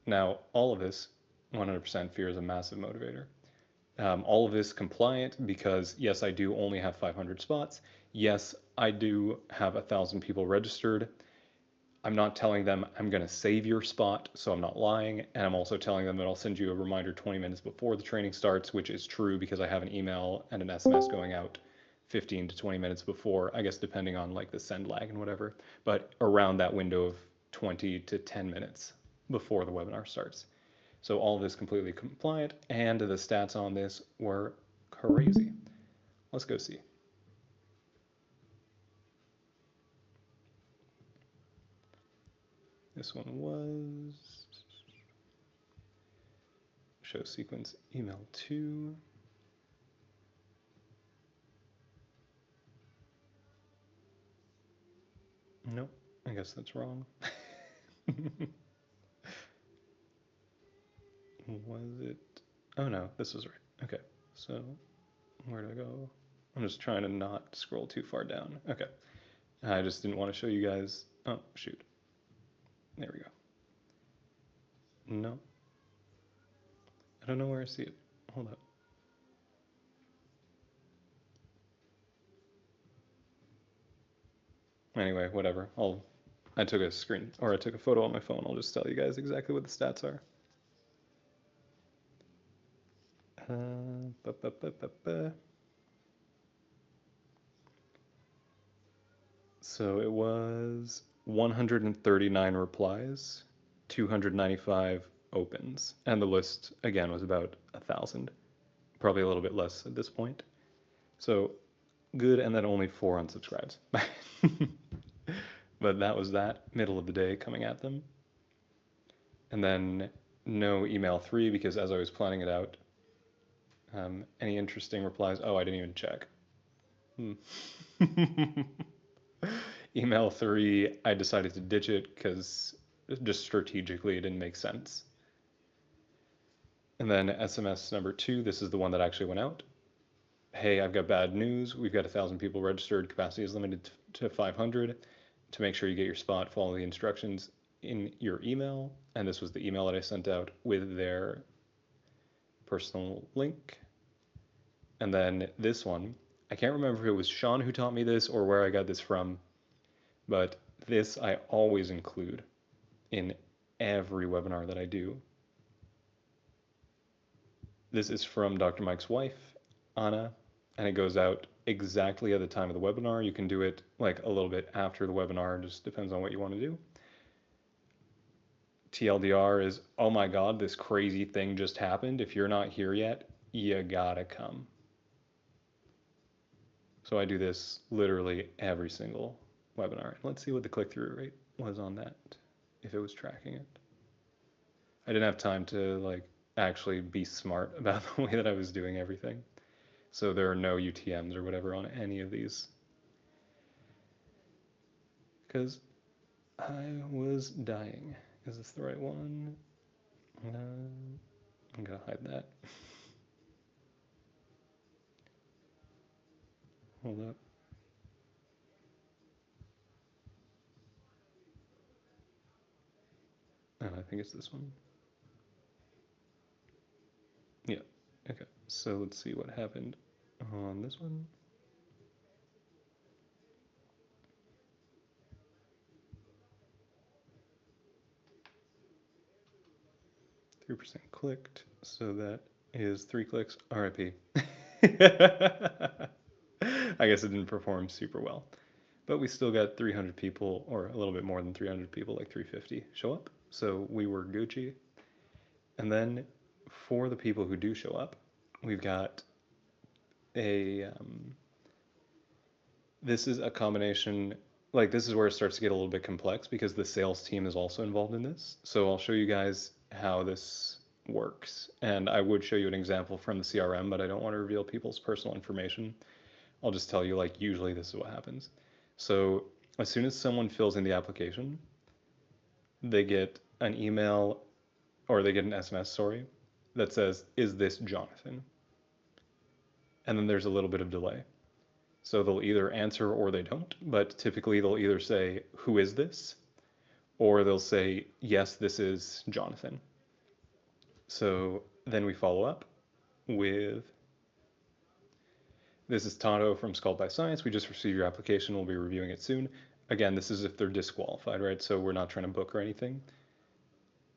Now, all of this, 100% fear is a massive motivator. All of this compliant because yes, I do only have 500 spots. Yes, I do have 1,000 people registered. I'm not telling them I'm going to save your spot, so I'm not lying. And I'm also telling them that I'll send you a reminder 20 minutes before the training starts, which is true because I have an email and an SMS going out 15 to 20 minutes before, I guess depending on like the send lag and whatever, but around that window of 20 to 10 minutes before the webinar starts. So all of this completely compliant, and the stats on this were crazy. Let's go see. This one was show sequence email 2. Nope, I guess that's wrong. Was it? Oh no, this was right. Okay, so where do I go? I'm just trying to not scroll too far down. Okay, I just didn't want to show you guys. Oh, shoot. There we go. No. I don't know where I see it. Hold up. Anyway, whatever. I took a screen, or I took a photo on my phone. I'll just tell you guys exactly what the stats are. So it was 139 replies, 295 opens, and the list again was about 1,000, probably a little bit less at this point. So good, and then only 4 unsubscribes. But that was that, middle of the day coming at them. And then no email 3 because as I was planning it out, any interesting replies? Oh, I didn't even check. Email 3, I decided to ditch it because just strategically it didn't make sense. And then SMS number 2, this is the one that actually went out. Hey, I've got bad news. We've got 1,000 people registered. Capacity is limited to 500. To make sure you get your spot, follow the instructions in your email. And this was the email that I sent out with their personal link. And then this one, I can't remember if it was Sean who taught me this or where I got this from, but this I always include in every webinar that I do. This is from Dr. Mike's wife, Anna, and it goes out exactly at the time of the webinar. You can do it like a little bit after the webinar, just depends on what you want to do. TLDR is, oh my God, this crazy thing just happened. If you're not here yet, you gotta come. So I do this literally every single webinar. Let's see what the click-through rate was on that, if it was tracking it. I didn't have time to like actually be smart about the way that I was doing everything. So there are no UTMs or whatever on any of these. Because I was dying. Is this the right one? I'm gonna hide that. Hold up. Oh, I think it's this one. Yeah. Okay. So let's see what happened on this one. 3% clicked, so that is 3 clicks. RIP. I guess it didn't perform super well. But we still got 300 people, or a little bit more than 300 people, like 350, show up. So we were Gucci. And then for the people who do show up, we've got a. This is a combination. Like, this is where it starts to get a little bit complex because the sales team is also involved in this. So I'll show you guys how this works. And I would show you an example from the CRM, but I don't want to reveal people's personal information. I'll just tell you, like, usually this is what happens. So as soon as someone fills in the application, they get an email or they get an SMS, sorry, that says, "Is this Jonathan?" And then there's a little bit of delay. So they'll either answer or they don't, but typically they'll either say, "Who is this?" or they'll say, "Yes, this is Jonathan." So then we follow up with, "This is Tato from Scald by Science. We just received your application. We'll be reviewing it soon." Again, this is if they're disqualified, right? So we're not trying to book or anything.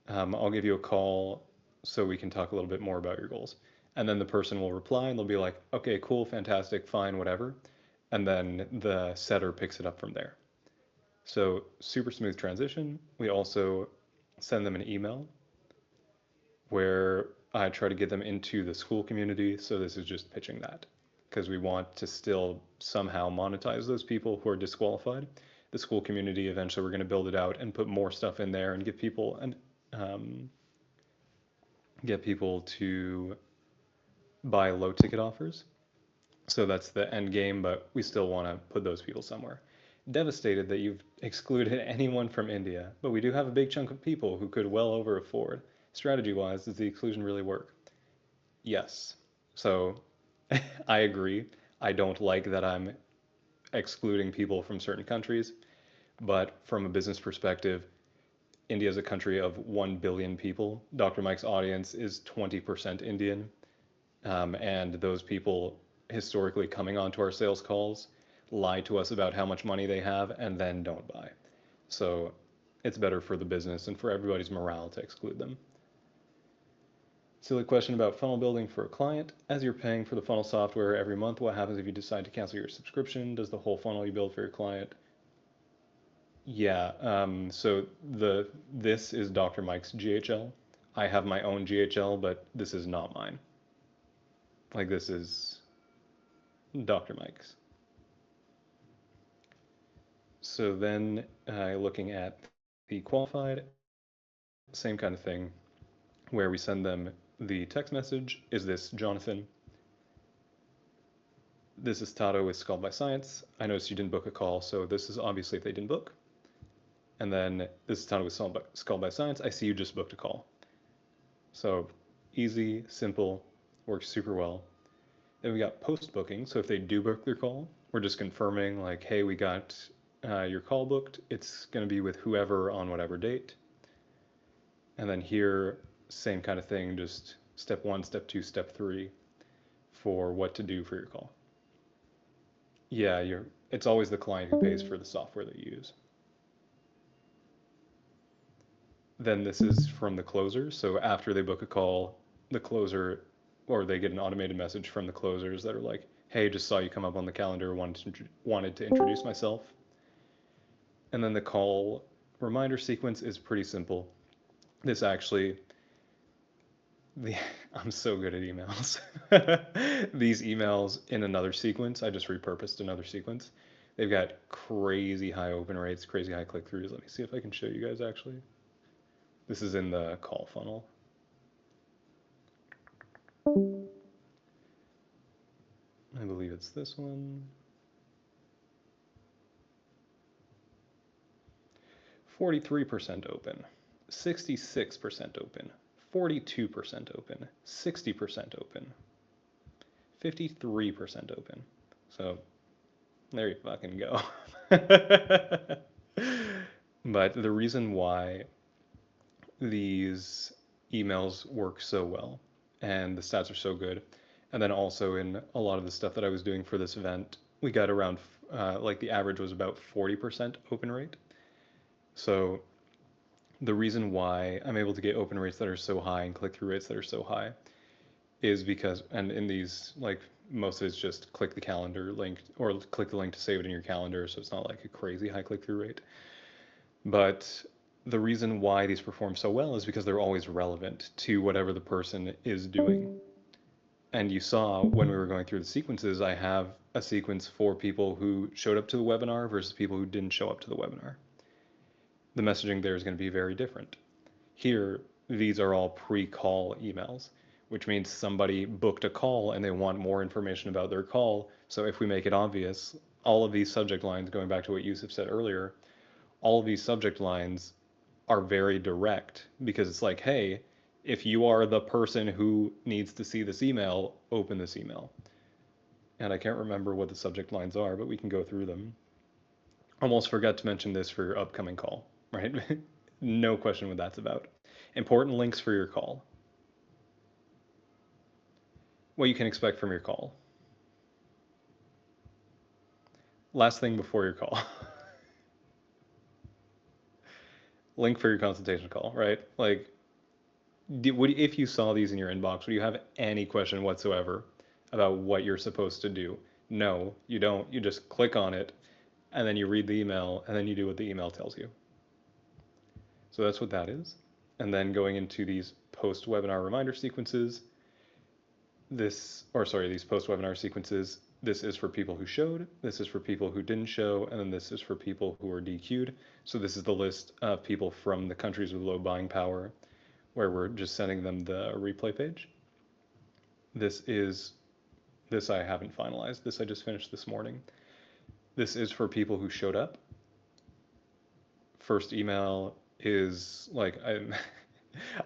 I'll give you a call so we can talk a little bit more about your goals. And then the person will reply and they'll be like, "Okay, cool, fantastic, fine, whatever." And then the setter picks it up from there. So super smooth transition. We also send them an email where I try to get them into the Skool community. So this is just pitching that because we want to still somehow monetize those people who are disqualified. The Skool community, eventually we're going to build it out and put more stuff in there and give people and get people to buy low ticket offers. So that's the end game, but we still want to put those people somewhere. Devastated that you've excluded anyone from India, but we do have a big chunk of people who could well over afford. Strategy wise, does the exclusion really work? Yes. So I agree. I don't like that I'm excluding people from certain countries, but from a business perspective, India is a country of 1 billion people. Dr. Mike's audience is 20% Indian. And those people historically coming onto our sales calls lie to us about how much money they have and then don't buy. So it's better for the business and for everybody's morale to exclude them. Silly question about funnel building for a client. As you're paying for the funnel software every month, what happens if you decide to cancel your subscription? Does the whole funnel you build for your client? Yeah, so this is Dr. Mike's GHL. I have my own GHL, but this is not mine. Like, this is Dr. Mike's. So then looking at the qualified, same kind of thing, where we send them the text message. "Is this Jonathan?" "This is Tato with Scald by Science. I noticed you didn't book a call, so this is obviously if they didn't book." And then, "This is Tato with Scald by Science. I see you just booked a call." So easy, simple, works super well. Then we got post booking. So if they do book their call, we're just confirming, like, "Hey, we got your call booked. It's going to be with whoever on whatever date." And then here, same kind of thing, just step 1, step 2, step 3 for what to do for your call. Yeah, it's always the client who pays for the software that you use. Then this is from the closer. So after they book a call, the closer, or they get an automated message from the closers that are like, "Hey, just saw you come up on the calendar, wanted to introduce myself." And then the call reminder sequence is pretty simple. This actually, I'm so good at emails. These emails in another sequence, I just repurposed another sequence. They've got crazy high open rates, crazy high click-throughs. Let me see if I can show you guys actually. This is in the call funnel. I believe it's this one. 43% open, 66% open, 42% open, 60% open, 53% open. So there you fucking go. But the reason why these emails work so well and the stats are so good, and then also in a lot of the stuff that I was doing for this event, we got around like the average was about 40% open rate. So the reason why I'm able to get open rates that are so high and click-through rates that are so high is because, and in these, like, most of it's just click the calendar link or click the link to save it in your calendar, so it's not like a crazy high click-through rate. But the reason why these perform so well is because they're always relevant to whatever the person is doing. And you saw when we were going through the sequences, I have a sequence for people who showed up to the webinar versus people who didn't show up to the webinar. The messaging there is going to be very different. Here, these are all pre-call emails, which means somebody booked a call and they want more information about their call. So if we make it obvious, all of these subject lines, going back to what Yusuf said earlier, all of these subject lines are very direct because it's like, hey, if you are the person who needs to see this email, open this email. And I can't remember what the subject lines are, but we can go through them. Almost forgot to mention this for your upcoming call, right? No question what that's about. Important links for your call. What you can expect from your call. Last thing before your call. Link for your consultation call, right? Like, if you saw these in your inbox, would you have any question whatsoever about what you're supposed to do? No, you don't. You just click on it, and then you read the email, and then you do what the email tells you. So that's what that is. And then going into these post-webinar reminder sequences, these post-webinar sequences, this is for people who showed, this is for people who didn't show, and then this is for people who were DQ'd. So this is the list of people from the countries with low buying power where we're just sending them the replay page. This I haven't finalized. This I just finished this morning. This is for people who showed up. First email is like,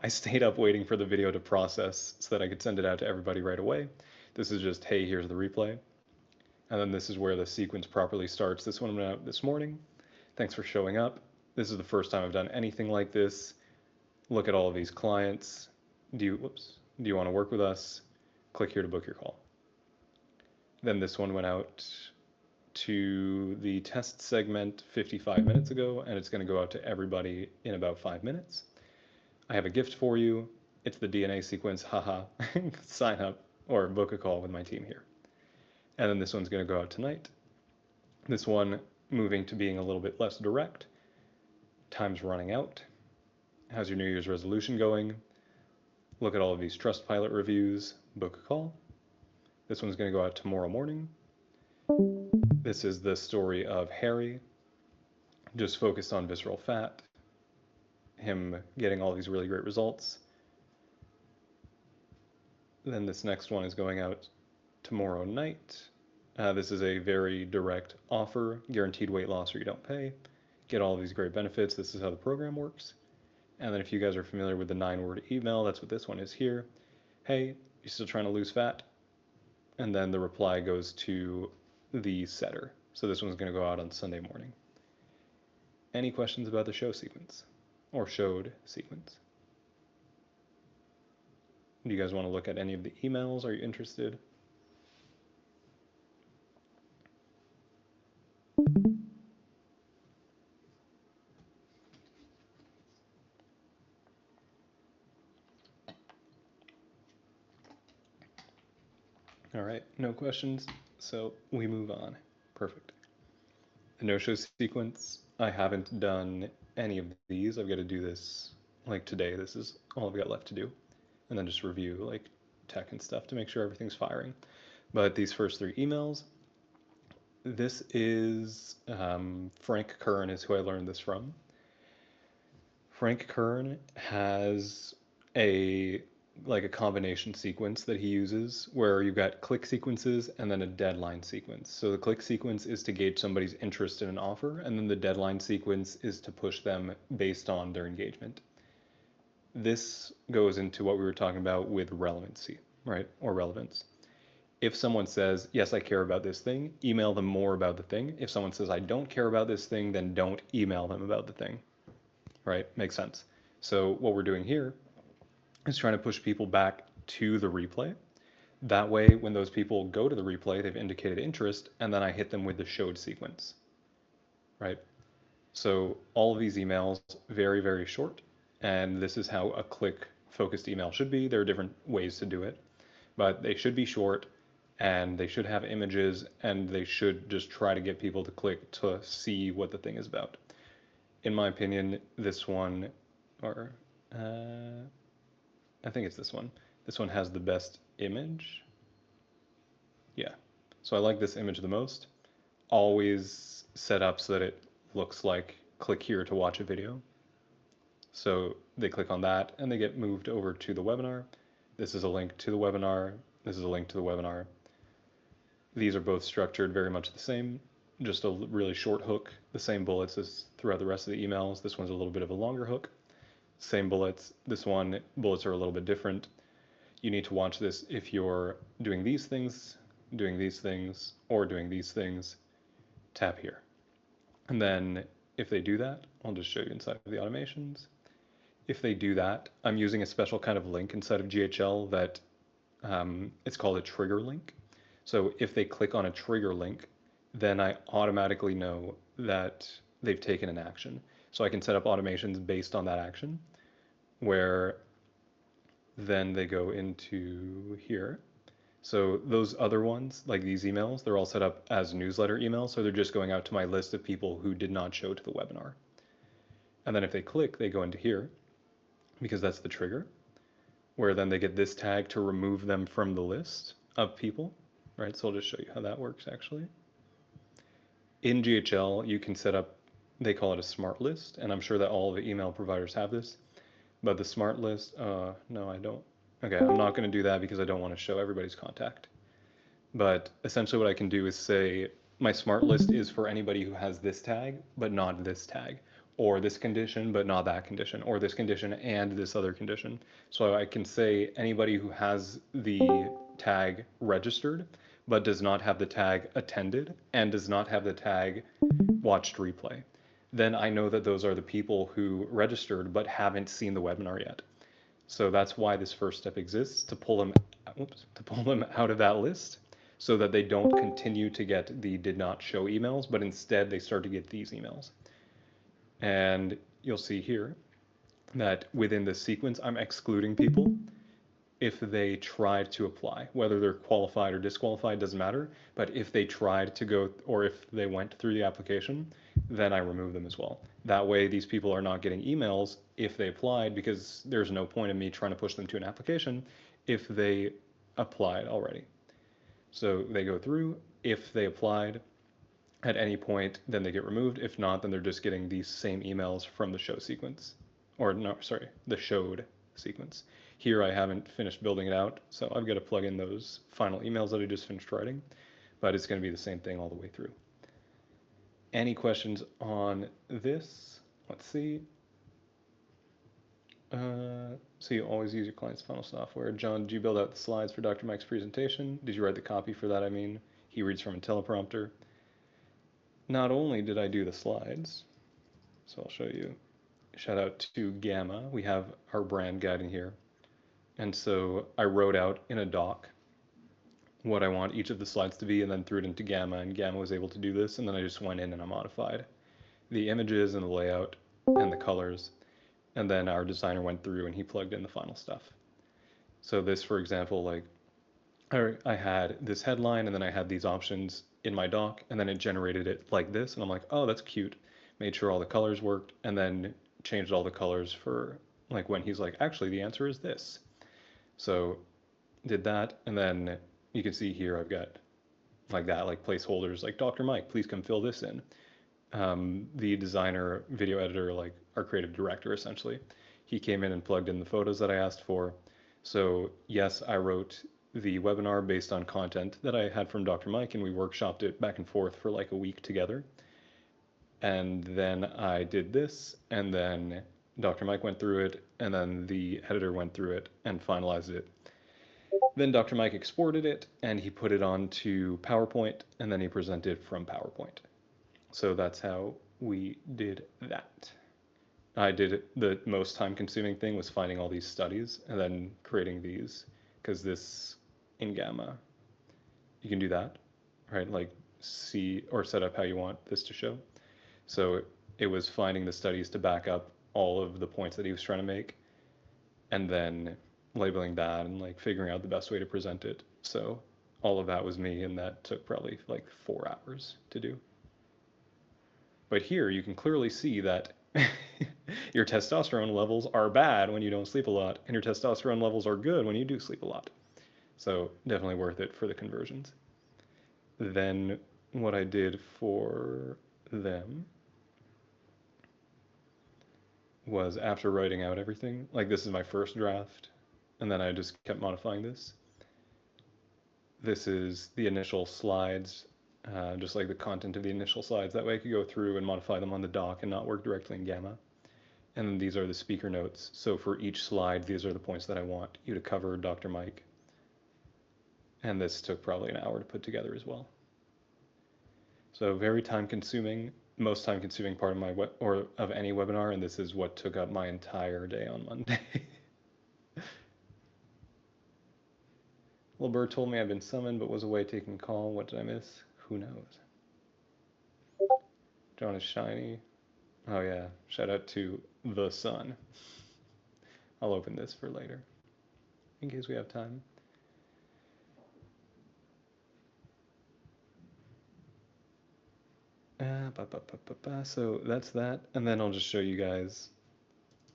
I stayed up waiting for the video to process so that I could send it out to everybody right away. This is just, hey, here's the replay. And then this is where the sequence properly starts. This one went out this morning. Thanks for showing up. This is the first time I've done anything like this. Look at all of these clients. Do you want to work with us? Click here to book your call. Then this one went out to the test segment 55 minutes ago, and it's going to go out to everybody in about 5 minutes. I have a gift for you. It's the DNA sequence, haha. Sign up or book a call with my team here. And then this one's going to go out tonight. This one moving to being a little bit less direct. Time's running out. How's your New Year's resolution going? Look at all of these Trustpilot reviews, book a call. This one's going to go out tomorrow morning. This is the story of Harry, just focused on visceral fat, him getting all these really great results. Then this next one is going out tomorrow night. This is a very direct offer, guaranteed weight loss or you don't pay. Get all of these great benefits. This is how the program works. And then if you guys are familiar with the 9-word email, that's what this one is here. Hey, you still trying to lose fat? And then the reply goes to the setter. So this one's going to go out on Sunday morning. Any questions about the show sequence or showed sequence? Do you guys want to look at any of the emails? Are you interested? All right, no questions, so we move on. Perfect. The no-show sequence, I haven't done any of these. I've got to do this like today. This is all I've got left to do. And then just review like tech and stuff to make sure everything's firing. But these first 3 emails, this is Frank Kern is who I learned this from. Frank Kern has a like a combination sequence that he uses where you've got click sequences and then a deadline sequence. So the click sequence is to gauge somebody's interest in an offer, and then the deadline sequence is to push them based on their engagement. This goes into what we were talking about with relevancy, right? Or relevance. If someone says, yes, I care about this thing, email them more about the thing. If someone says, I don't care about this thing, then don't email them about the thing, right? Makes sense. So what we're doing here is trying to push people back to the replay. That way, when those people go to the replay, they've indicated interest, and then I hit them with the showed sequence, right? So all of these emails, very, very short, and this is how a click focused email should be. There are different ways to do it, but they should be short, and they should have images, and they should just try to get people to click to see what the thing is about. In my opinion, this one, or I think it's this one. This one has the best image. Yeah. So I like this image the most. Always set up so that it looks like click here to watch a video. So they click on that and they get moved over to the webinar. This is a link to the webinar. This is a link to the webinar. These are both structured very much the same, just a really short hook, the same bullets as throughout the rest of the emails. This one's a little bit of a longer hook. Same bullets. This one, bullets are a little bit different. You need to watch this if you're doing these things, or doing these things. Tap here. And then if they do that, I'll just show you inside of the automations. If they do that, I'm using a special kind of link inside of GHL that it's called a trigger link. So if they click on a trigger link, then I automatically know that they've taken an action. So I can set up automations based on that action, where then they go into here. So those other ones, like these emails, they're all set up as newsletter emails. So they're just going out to my list of people who did not show to the webinar. And then if they click, they go into here because that's the trigger, where then they get this tag to remove them from the list of people, right? So I'll just show you how that works actually. In GHL, you can set up, they call it a smart list, and I'm sure that all the email providers have this, but the smart list, no, I don't. Okay, I'm not going to do that because I don't want to show everybody's contact. But essentially what I can do is say my smart list is for anybody who has this tag, but not this tag, or this condition, but not that condition, or this condition and this other condition. So I can say anybody who has the tag registered, but does not have the tag attended and does not have the tag watched replay. Then I know that those are the people who registered but haven't seen the webinar yet. So that's why this first step exists, to pull them out of that list so that they don't continue to get the did not show emails, but instead they start to get these emails. And you'll see here that within this sequence, I'm excluding people if they tried to apply. Whether they're qualified or disqualified doesn't matter, but if they tried to go, or if they went through the application, then I remove them as well. That way these people are not getting emails if they applied, because there's no point in me trying to push them to an application if they applied already. So they go through. If they applied at any point, then they get removed. If not, then they're just getting these same emails from the show sequence, or no, sorry, the showed sequence. Here I haven't finished building it out, so I've got to plug in those final emails that I just finished writing, but it's going to be the same thing all the way through. Any questions on this? Let's see. So you always use your client's funnel software. John, did you build out the slides for Dr. Mike's presentation? Did you write the copy for that? I mean, he reads from a teleprompter. Not only did I do the slides, so I'll show you. Shout out to Gamma. We have our brand guide in here. And so I wrote out in a doc what I want each of the slides to be and then threw it into Gamma, and Gamma was able to do this, and then I just went in and I modified the images and the layout and the colors, and then our designer went through and he plugged in the final stuff. So this, for example, like I had this headline and then I had these options in my doc, and then it generated it like this, and I'm like, oh, that's cute. Made sure all the colors worked, and then changed all the colors for like when he's like, actually the answer is this. So did that, and then you can see here I've got like that, like placeholders, like Dr. Mike, please come fill this in. The designer, video editor, like our creative director essentially, he came in and plugged in the photos that I asked for. So yes, I wrote the webinar based on content that I had from Dr. Mike, and we workshopped it back and forth for like a week together. And then I did this, and then Dr. Mike went through it, and then the editor went through it and finalized it. Then Dr. Mike exported it, and he put it onto PowerPoint, and then he presented from PowerPoint. So that's how we did that. I did it, the most time consuming thing was finding all these studies and then creating these, because this in Gamma, you can do that, right? Like see or set up how you want this to show. So it was finding the studies to back up all of the points that he was trying to make, and then labeling that and like figuring out the best way to present it. So all of that was me, and that took probably like 4 hours to do. But here you can clearly see that your testosterone levels are bad when you don't sleep a lot, and your testosterone levels are good when you do sleep a lot. So definitely worth it for the conversions. Then what I did for them was, after writing out everything, like this is my first draft, and then I just kept modifying this. This is the initial slides, just like the content of the initial slides. That way I could go through and modify them on the doc and not work directly in Gamma. And then these are the speaker notes. So for each slide, these are the points that I want you to cover, Dr. Mike. And this took probably an hour to put together as well. So very time consuming, most time consuming part of my of any webinar, and this is what took up my entire day on Monday. Little Bird told me I've been summoned but was away taking call. What did I miss? Who knows? John is shiny. Oh yeah, shout out to the sun. I'll open this for later, in case we have time. So that's that, and then I'll just show you guys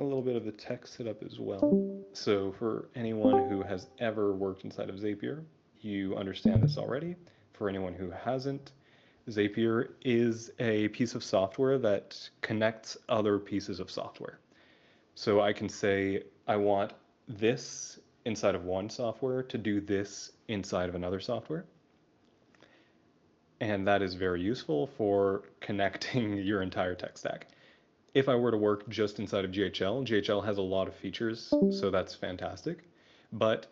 a little bit of the tech setup as well. So for anyone who has ever worked inside of Zapier, you understand this already. For anyone who hasn't, Zapier is a piece of software that connects other pieces of software. So I can say, I want this inside of one software to do this inside of another software. And that is very useful for connecting your entire tech stack. If I were to work just inside of GHL, GHL has a lot of features, so that's fantastic. But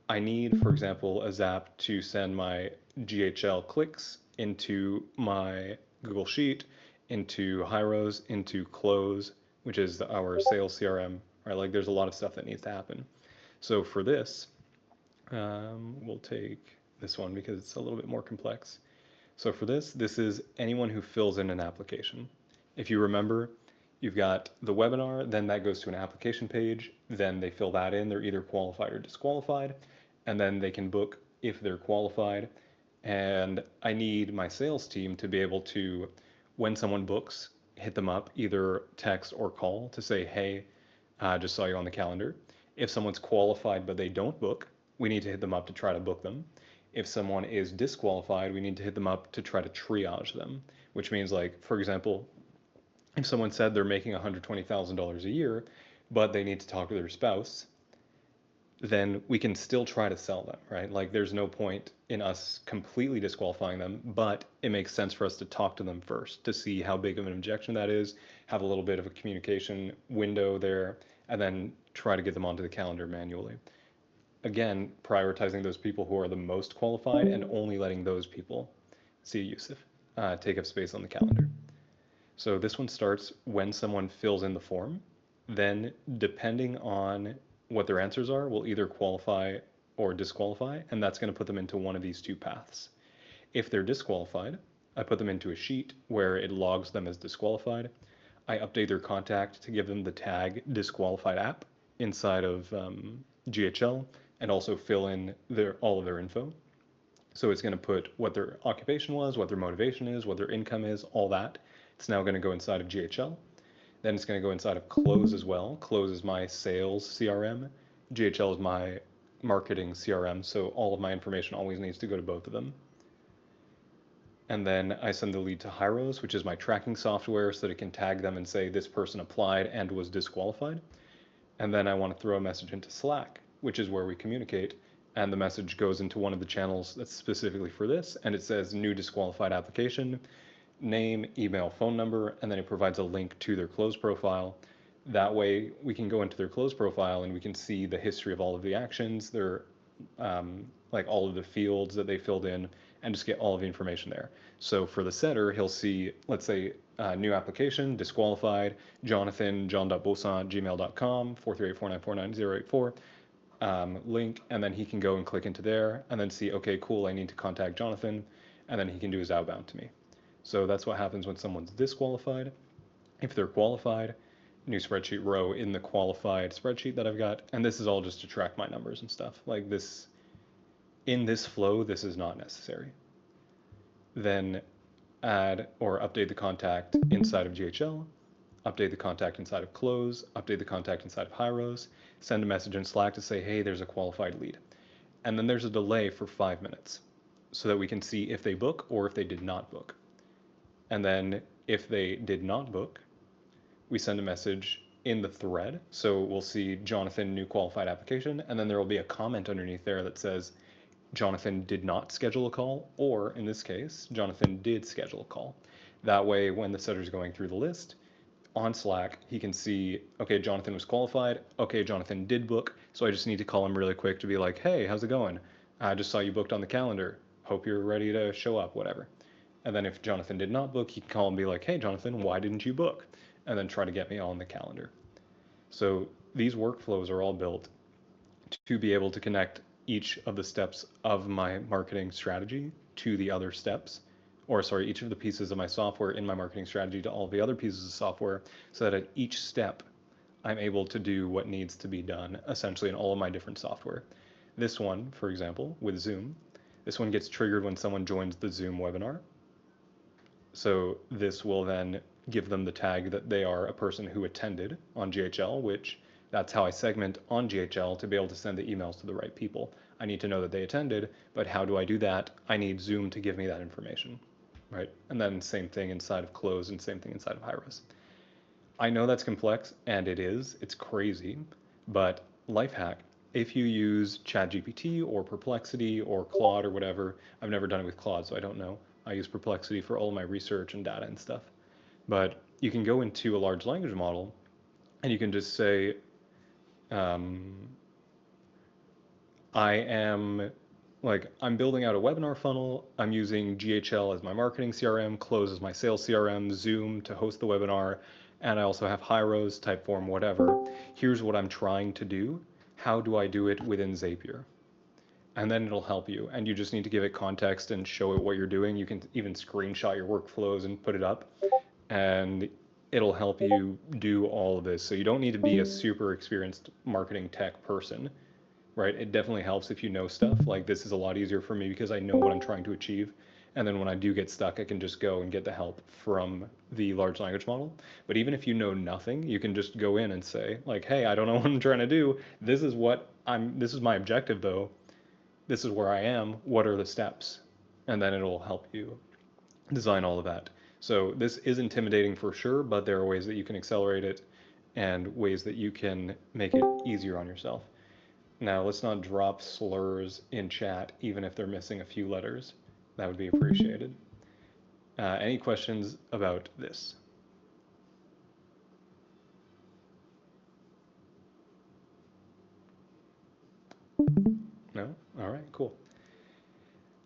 I need, for example, a Zap to send my GHL clicks into my Google Sheet, into Hyros, into Close, which is our sales CRM, right? Like there's a lot of stuff that needs to happen. So for this, we'll take this one because it's a little bit more complex. So for this is anyone who fills in an application. If you remember, you've got the webinar, then that goes to an application page, then they fill that in, they're either qualified or disqualified, and then they can book if they're qualified. And I need my sales team to be able to, when someone books, hit them up, either text or call to say, hey, just saw you on the calendar. If someone's qualified but they don't book, we need to hit them up to try to book them. If someone is disqualified, we need to hit them up to try to triage them, which means, like, for example, if someone said they're making $120,000 a year, but they need to talk to their spouse, then we can still try to sell them, right? Like there's no point in us completely disqualifying them, but it makes sense for us to talk to them first to see how big of an objection that is, have a little bit of a communication window there, and then try to get them onto the calendar manually. Again, prioritizing those people who are the most qualified and only letting those people, see Yusuf, take up space on the calendar. So this one starts when someone fills in the form. Then, depending on what their answers are, will either qualify or disqualify, and that's going to put them into one of these two paths. If they're disqualified, I put them into a sheet where it logs them as disqualified. I update their contact to give them the tag disqualified app inside of GHL, and also fill in all of their info. So it's going to put what their occupation was, what their motivation is, what their income is, all that. It's now going to go inside of GHL. Then it's going to go inside of Close as well. Close is my sales CRM. GHL is my marketing CRM, so all of my information always needs to go to both of them. And then I send the lead to Hyros, which is my tracking software, so that it can tag them and say this person applied and was disqualified. And then I want to throw a message into Slack, which is where we communicate, and the message goes into one of the channels that's specifically for this, and it says new disqualified application, name, email, phone number, and then it provides a link to their closed profile. That way we can go into their closed profile and we can see the history of all of the actions, their like all of the fields that they filled in, and just get all of the information there. So for the setter, he'll see, let's say, new application, disqualified, Jonathan, john.bosan@gmail.com, 43849498084, link, and then he can go and click into there and then see, okay, cool, I need to contact Jonathan, and then he can do his outbound to me. So that's what happens when someone's disqualified. If they're qualified, new spreadsheet row in the qualified spreadsheet that I've got, and this is all just to track my numbers and stuff. Like this, in this flow, this is not necessary. Then add or update the contact inside of GHL, update the contact inside of Close, update the contact inside of Hyros, send a message in Slack to say, hey, there's a qualified lead. And then there's a delay for 5 minutes so that we can see if they book or if they did not book. And then if they did not book, we send a message in the thread. So we'll see Jonathan, new qualified application, and then there will be a comment underneath there that says, Jonathan did not schedule a call, or in this case, Jonathan did schedule a call. That way, when the setter's going through the list, on Slack, he can see, okay, Jonathan was qualified, okay, Jonathan did book, so I just need to call him really quick to be like, hey, how's it going? I just saw you booked on the calendar. Hope you're ready to show up, whatever. And then if Jonathan did not book, he can call and be like, hey, Jonathan, why didn't you book? And then try to get me on the calendar. So these workflows are all built to be able to connect each of the steps of my marketing strategy to the other steps, or sorry, each of the pieces of my software in my marketing strategy to all the other pieces of software, so that at each step, I'm able to do what needs to be done, essentially in all of my different software. This one, for example, with Zoom, this one gets triggered when someone joins the Zoom webinar. So this will then give them the tag that they are a person who attended on GHL, which that's how I segment on GHL to be able to send the emails to the right people. I need to know that they attended, but how do I do that? I need Zoom to give me that information, right? And then same thing inside of Close and same thing inside of Hyros. I know that's complex, and it is. It's crazy, but life hack, if you use ChatGPT or Perplexity or Claude or whatever, I've never done it with Claude, so I don't know. I use Perplexity for all of my research and data and stuff. But you can go into a large language model and you can just say, I'm building out a webinar funnel. I'm using GHL as my marketing CRM, Close as my sales CRM, Zoom to host the webinar, and I also have Hyros, Typeform, whatever. Here's what I'm trying to do. How do I do it within Zapier? And then it'll help you. And you just need to give it context and show it what you're doing. You can even screenshot your workflows and put it up, and it'll help you do all of this. So you don't need to be a super experienced marketing tech person, right? It definitely helps if you know stuff. Like this is a lot easier for me because I know what I'm trying to achieve. And then when I do get stuck, I can just go and get the help from the large language model. But even if you know nothing, you can just go in and say like, hey, I don't know what I'm trying to do. This is my objective though. This is where I am. What are the steps? And then it'll help you design all of that. So this is intimidating for sure, but there are ways that you can accelerate it and ways that you can make it easier on yourself. Now, let's not drop slurs in chat, even if they're missing a few letters. That would be appreciated. Any questions about this? No? All right, cool.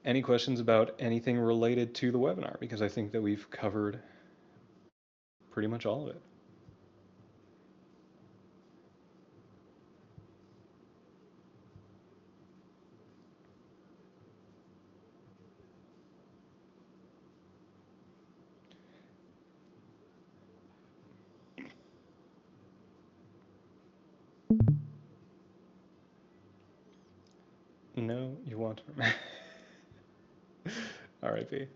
Any questions about anything related to the webinar? Because I think that we've covered pretty much all of it. No, you want to. R.I.P.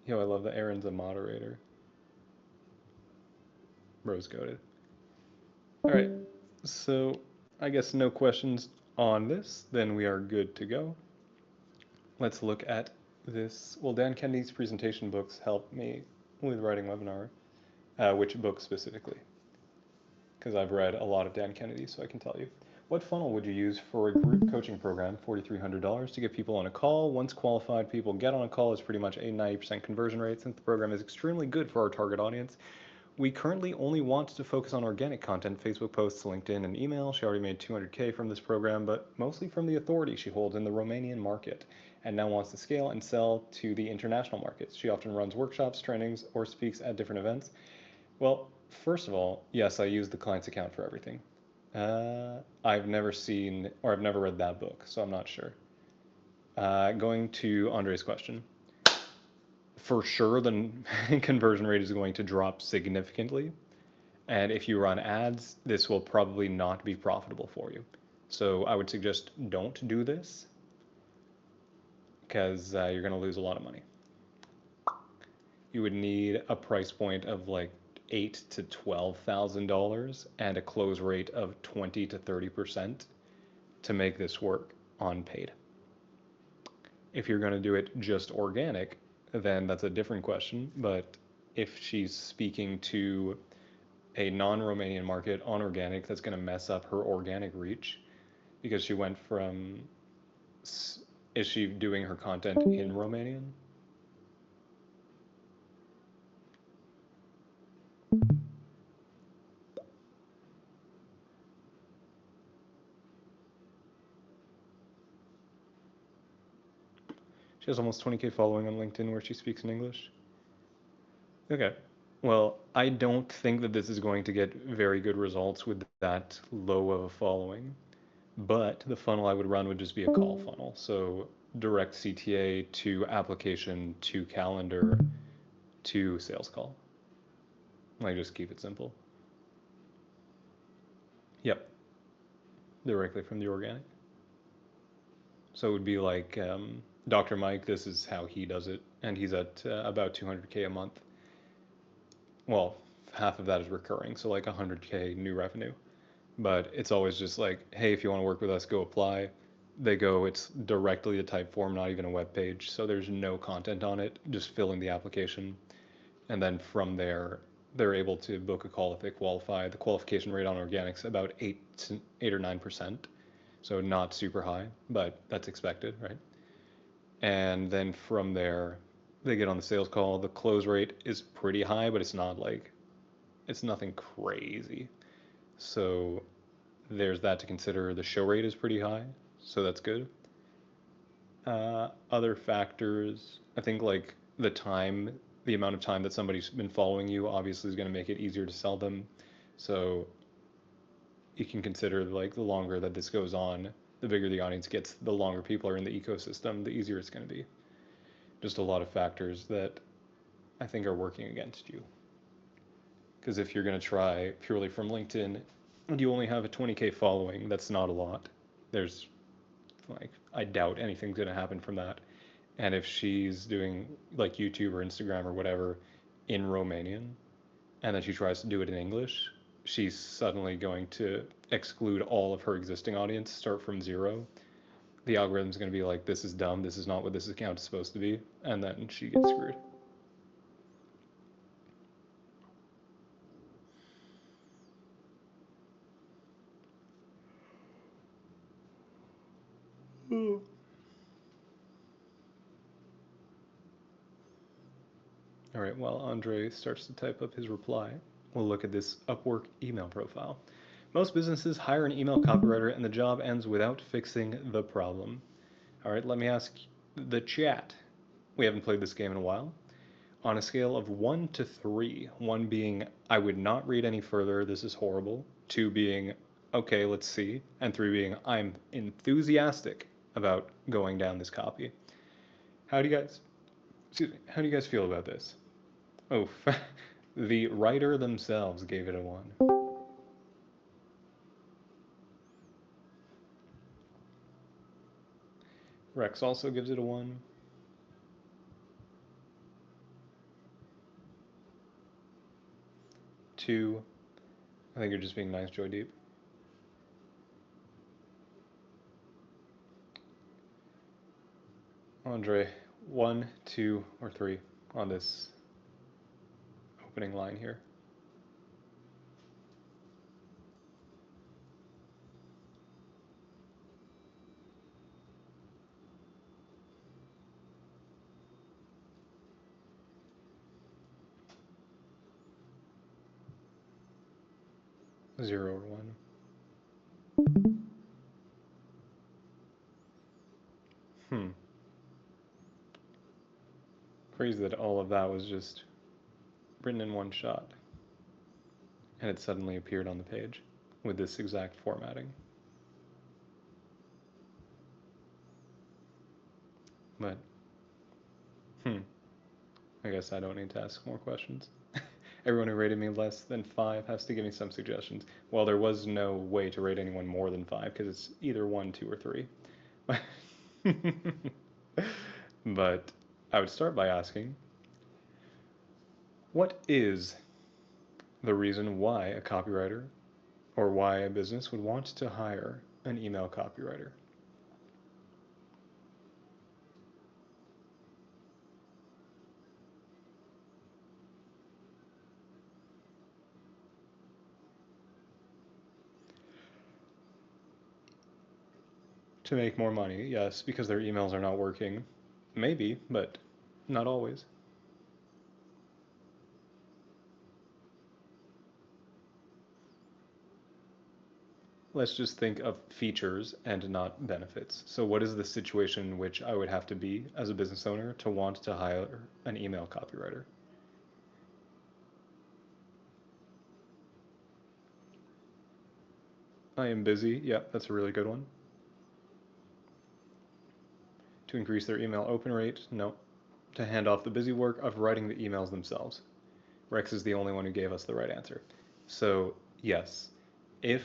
Yo, I love that Aaron's a moderator. Rose goated. All right, so I guess no questions on this. Then we are good to go. Let's look at this. Well, Dan Kennedy's presentation books helped me with writing webinar. Which book specifically? Because I've read a lot of Dan Kennedy, so I can tell you. What funnel would you use for a group coaching program, $4,300, to get people on a call? Once qualified people get on a call, it's pretty much a 90% conversion rate. Since the program is extremely good for our target audience, we currently only want to focus on organic content, Facebook posts, LinkedIn, and email. She already made 200K from this program, but mostly from the authority she holds in the Romanian market, and now wants to scale and sell to the international markets. She often runs workshops, trainings, or speaks at different events. Well, first of all, yes, I use the client's account for everything. I've never seen or I've never read that book, so I'm not sure. Going to Andre's question. For sure, the conversion rate is going to drop significantly. And if you run ads, this will probably not be profitable for you. So I would suggest don't do this because you're going to lose a lot of money. You would need a price point of like $8,000 to $12,000 and a close rate of 20 to 30% to make this work on paid. If you're going to do it just organic, then that's a different question. But if she's speaking to a non-Romanian market on organic, that's going to mess up her organic reach because she went from, is she doing her content in Romanian? She has almost 20K following on LinkedIn where she speaks in English. Okay. Well, I don't think that this is going to get very good results with that low of a following, but the funnel I would run would just be a call funnel. So direct CTA to application to calendar to sales call. Like just keep it simple. Yep. Directly from the organic. So it would be like Dr. Mike, this is how he does it, and he's at about 200K a month. Well, half of that is recurring, so like 100K new revenue. But it's always just like, hey, if you want to work with us, go apply. They go, it's directly a Typeform, not even a web page, so there's no content on it, just fill in the application. And then from there, they're able to book a call if they qualify. The qualification rate on organics about 8 or 9%, so not super high, but that's expected, right? And then from there, they get on the sales call. The close rate is pretty high, but it's not like, it's nothing crazy. So there's that to consider. The show rate is pretty high, so that's good. Other factors, I think like the time, the amount of time that somebody's been following you obviously is going to make it easier to sell them. So you can consider like the longer that this goes on, the bigger the audience gets, the longer people are in the ecosystem, the easier it's going to be. Just a lot of factors that I think are working against you. Because if you're going to try purely from LinkedIn and you only have a 20K following, that's not a lot. There's like, I doubt anything's going to happen from that. And if she's doing like YouTube or Instagram or whatever in Romanian, and then she tries to do it in English, she's suddenly going to exclude all of her existing audience, start from zero. The algorithm's going to be like, this is dumb, this is not what this account is supposed to be, and then she gets screwed. All right, while Andre starts to type up his reply, we'll look at this Upwork email profile. Most businesses hire an email copywriter and the job ends without fixing the problem. All right, let me ask the chat. We haven't played this game in a while. On a scale of 1 to 3, 1 being, I would not read any further, this is horrible, 2 being, okay, let's see, and 3 being, I'm enthusiastic about going down this copy. How do you guys feel about this? Oh, the writer themselves gave it a 1. Rex also gives it a 1. Two. I think you're just being nice, Joy Deep. Andre, 1, 2, or 3 on this opening line here. 0 or 1. Crazy that all of that was just written in one shot, and it suddenly appeared on the page with this exact formatting. But, I guess I don't need to ask more questions. Everyone who rated me less than 5 has to give me some suggestions. Well, there was no way to rate anyone more than 5 because it's either 1, 2, or 3. But I would start by asking, what is the reason why a copywriter or why a business would want to hire an email copywriter? To make more money, yes, because their emails are not working. Maybe, but not always. Let's just think of features and not benefits. So what is the situation in which I would have to be as a business owner to want to hire an email copywriter? I am busy. Yeah, that's a really good one. To increase their email open rate? No. To hand off the busy work of writing the emails themselves. Rex is the only one who gave us the right answer. So, yes, if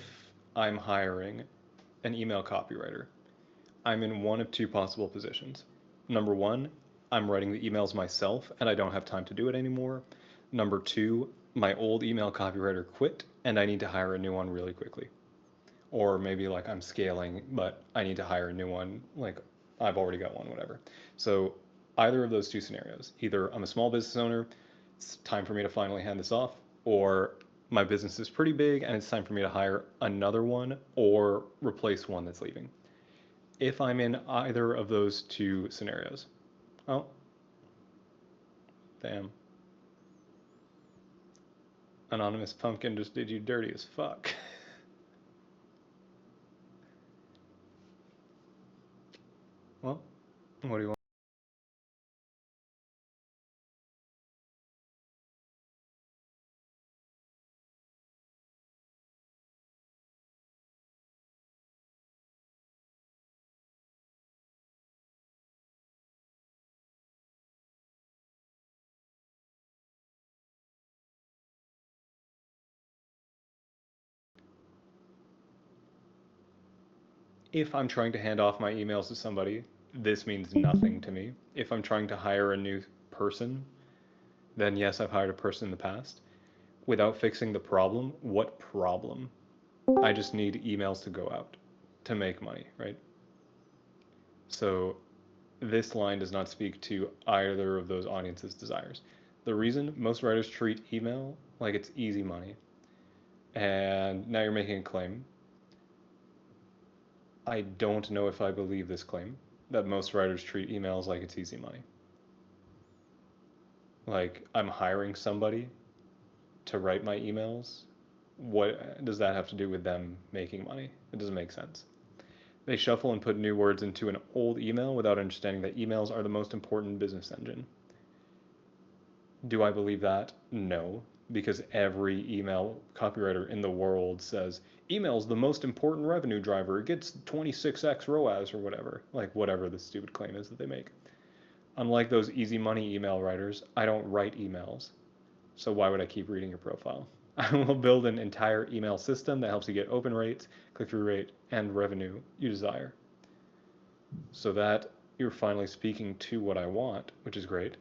I'm hiring an email copywriter, I'm in one of two possible positions. Number one, I'm writing the emails myself and I don't have time to do it anymore. Number two, my old email copywriter quit and I need to hire a new one really quickly. Or maybe like I'm scaling, but I need to hire a new one, like I've already got one, whatever. So either of those two scenarios, either I'm a small business owner, it's time for me to finally hand this off, or my business is pretty big and it's time for me to hire another one or replace one that's leaving. If I'm in either of those two scenarios, oh, damn. Anonymous Pumpkin just did you dirty as fuck. Well, what do you want? If I'm trying to hand off my emails to somebody, this means nothing to me. If I'm trying to hire a new person, then yes, I've hired a person in the past. Without fixing the problem, what problem? I just need emails to go out to make money, right? So this line does not speak to either of those audiences' desires. The reason most writers treat email like it's easy money, and now you're making a claim. I don't know if I believe this claim that most writers treat emails like it's easy money. Like, I'm hiring somebody to write my emails. What does that have to do with them making money? It doesn't make sense. They shuffle and put new words into an old email without understanding that emails are the most important business engine. Do I believe that? No, because every email copywriter in the world says email's the most important revenue driver. It gets 26x ROAS or whatever, like whatever the stupid claim is that they make. Unlike those easy money email writers, I don't write emails. So why would I keep reading your profile? I will build an entire email system that helps you get open rates, click-through rate, and revenue you desire. So that you're finally speaking to what I want, which is great.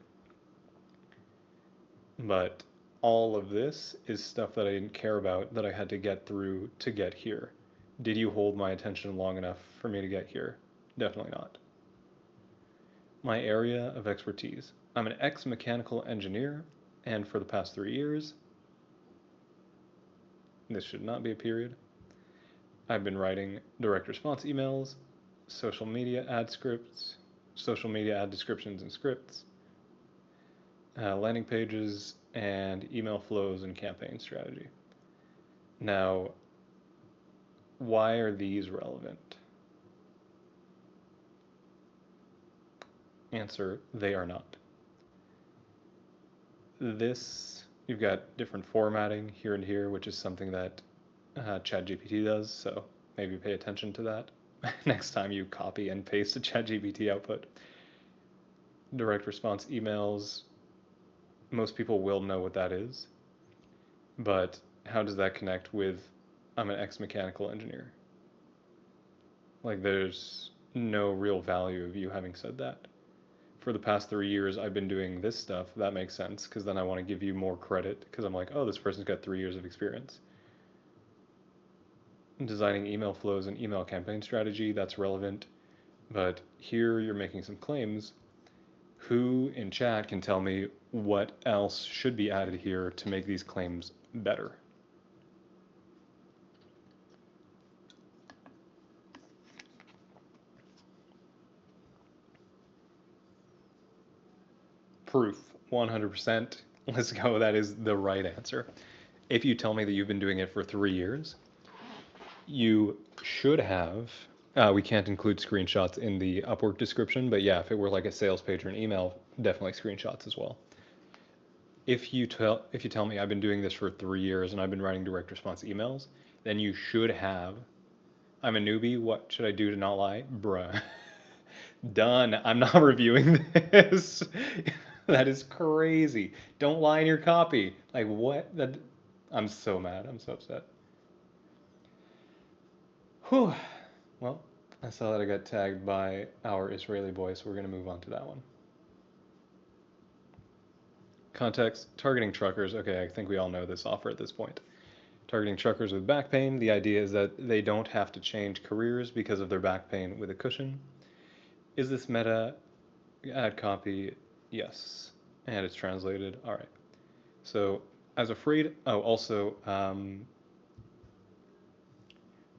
But all of this is stuff that I didn't care about that I had to get through to get here. Did you hold my attention long enough for me to get here? Definitely not. My area of expertise. I'm an ex-mechanical engineer, and for the past 3 years, this should not be a period, I've been writing direct response emails, social media ad scripts, social media ad descriptions and scripts, landing pages, and email flows and campaign strategy. Now, why are these relevant? Answer, they are not. This, you've got different formatting here and here, which is something that ChatGPT does, so maybe pay attention to that next time you copy and paste a ChatGPT output. Direct response emails, most people will know what that is, but how does that connect with I'm an ex-mechanical engineer? Like, there's no real value of you having said that. For the past 3 years, I've been doing this stuff. That makes sense, because then I want to give you more credit, because I'm like, oh, this person's got 3 years of experience. Designing email flows and email campaign strategy, that's relevant. But here you're making some claims. Who in chat can tell me what else should be added here to make these claims better? Proof, 100%. Let's go, that is the right answer. If you tell me that you've been doing it for 3 years, you should have, we can't include screenshots in the Upwork description, but yeah, if it were like a sales page or an email, definitely screenshots as well. If you tell me I've been doing this for 3 years and I've been writing direct response emails, then you should have, I'm a newbie, what should I do to not lie? Bruh. Done. I'm not reviewing this. That is crazy. Don't lie in your copy. Like, what? I'm so mad. I'm so upset. Whew. Well, I saw that I got tagged by our Israeli boy, so we're going to move on to that one. Context, targeting truckers. Okay, I think we all know this offer at this point. Targeting truckers with back pain. The idea is that they don't have to change careers because of their back pain with a cushion. Is this meta? Add copy. Yes. And it's translated. All right. So I was afraid. Oh, also,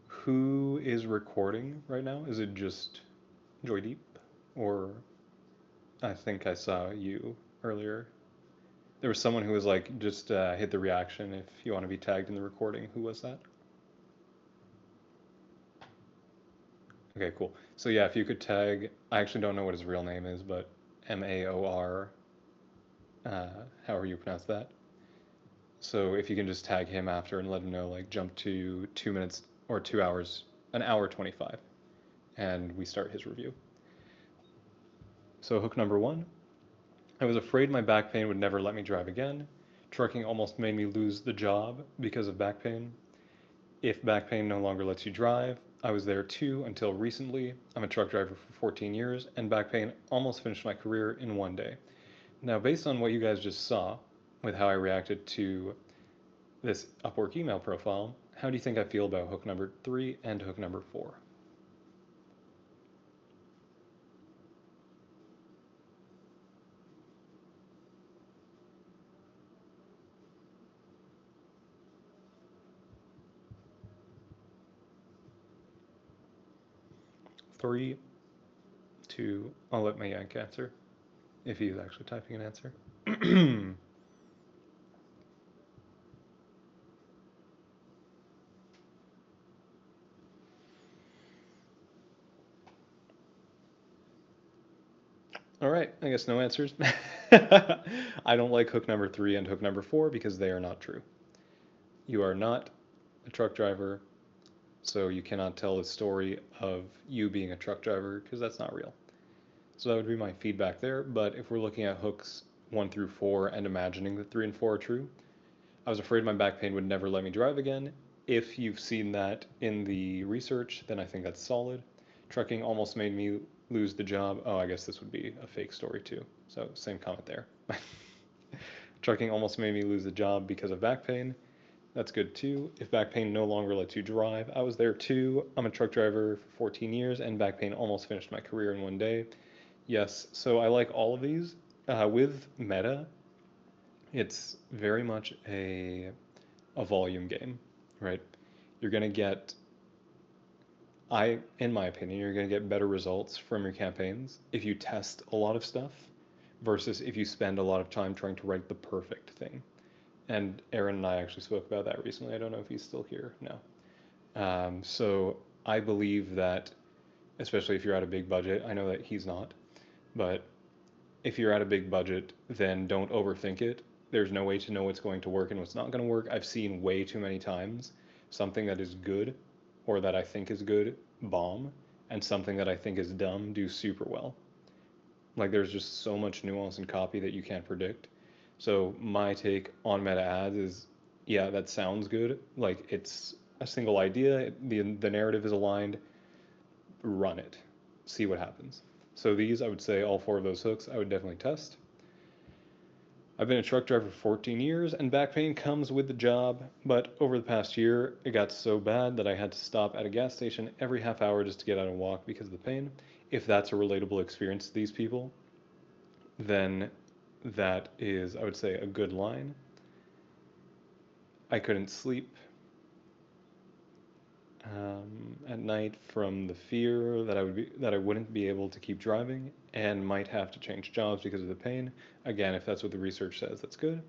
who is recording right now? Is it just Joydeep? Or I think I saw you earlier. There was someone who was like, just hit the reaction if you want to be tagged in the recording. Who was that? Okay, cool. So yeah, if you could tag, I actually don't know what his real name is, but Maor, however you pronounce that. So if you can just tag him after and let him know, like jump to 2 minutes or 2 hours, an hour 25, and we start his review. So hook number one, I was afraid my back pain would never let me drive again. Trucking almost made me lose the job because of back pain. If back pain no longer lets you drive, I was there too until recently. I'm a truck driver for 14 years, and back pain almost finished my career in one day. Now, based on what you guys just saw, with how I reacted to this Upwork email profile, how do you think I feel about hook number 3 and hook number 4? Three, two, I'll let Mayank answer, if he's actually typing an answer. All right, I guess no answers. I don't like hook number 3 and hook number 4 because they are not true. You are not a truck driver, so you cannot tell the story of you being a truck driver because that's not real. So that would be my feedback there. But if we're looking at hooks 1 through 4 and imagining that 3 and 4 are true, I was afraid my back pain would never let me drive again. If you've seen that in the research, then I think that's solid. Trucking almost made me lose the job. Oh, I guess this would be a fake story too. So same comment there. Trucking almost made me lose the job because of back pain. That's good too. If back pain no longer lets you drive, I was there too. I'm a truck driver for 14 years and back pain almost finished my career in one day. Yes, so I like all of these. With meta, it's very much a volume game, right? You're gonna get, in my opinion, you're gonna get better results from your campaigns if you test a lot of stuff versus if you spend a lot of time trying to write the perfect thing. And Aaron and I actually spoke about that recently. I don't know if he's still here. No. So I believe that, especially if you're at a big budget, I know that he's not, but if you're at a big budget, then don't overthink it. There's no way to know what's going to work and what's not going to work. I've seen way too many times something that is good or that I think is good bomb, and something that I think is dumb do super well. Like there's just so much nuance and copy that you can't predict. So my take on meta ads is, yeah, that sounds good. Like it's a single idea, the narrative is aligned, run it, see what happens. So these, I would say all four of those hooks, I would definitely test. I've been a truck driver for 14 years and back pain comes with the job, but over the past year, it got so bad that I had to stop at a gas station every half hour just to get out and walk because of the pain. If that's a relatable experience to these people, then that is, I would say, a good line. I couldn't sleep at night from the fear that I wouldn't be able to keep driving and might have to change jobs because of the pain. Again, if that's what the research says, that's good.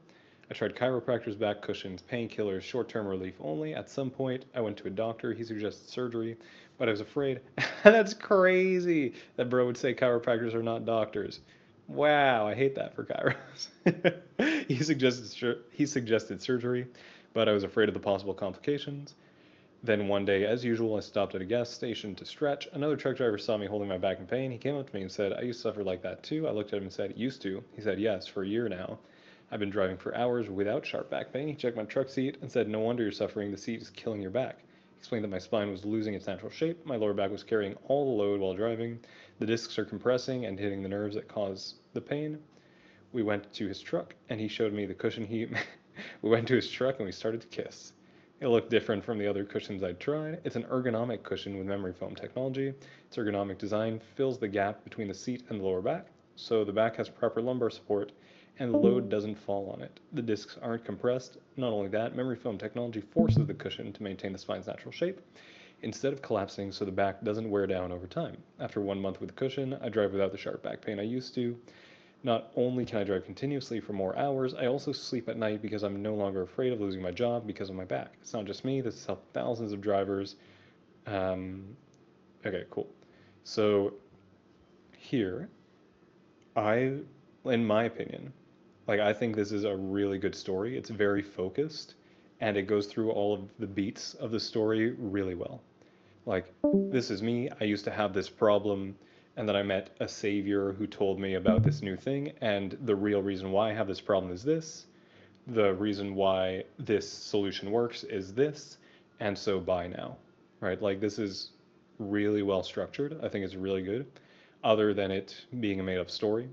I tried chiropractors, back cushions, painkillers, short-term relief only. At some point, I went to a doctor. He suggested surgery, but I was afraid. That's crazy that bro would say chiropractors are not doctors. Wow, I hate that for chiros. He suggested surgery, but I was afraid of the possible complications. Then one day, as usual, I stopped at a gas station to stretch. Another truck driver saw me holding my back in pain. He came up to me and said, I used to suffer like that too. I looked at him and said, used to? He said, yes, for a year now. I've been driving for hours without sharp back pain. He checked my truck seat and said, no wonder you're suffering. The seat is killing your back. He explained that my spine was losing its natural shape. My lower back was carrying all the load while driving. The discs are compressing and hitting the nerves that cause the pain. We went to his truck and he showed me the cushion he. We went to his truck and we started to kiss. It looked different from the other cushions I'd tried. It's an ergonomic cushion with memory foam technology. Its ergonomic design fills the gap between the seat and the lower back, so the back has proper lumbar support and the load doesn't fall on it. The discs aren't compressed. Not only that, memory foam technology forces the cushion to maintain the spine's natural shape instead of collapsing so the back doesn't wear down over time. After 1 month with the cushion, I drive without the sharp back pain I used to. Not only can I drive continuously for more hours, I also sleep at night because I'm no longer afraid of losing my job because of my back. It's not just me, this has helped thousands of drivers. Um, okay, cool. So here, I, in my opinion, like I think this is a really good story. It's very focused and it goes through all of the beats of the story really well. Like, this is me. I used to have this problem, and then I met a savior who told me about this new thing, and the real reason why I have this problem is this. The reason why this solution works is this, and so buy now. Right? Like, this is really well structured. I think it's really good, other than it being a made up story.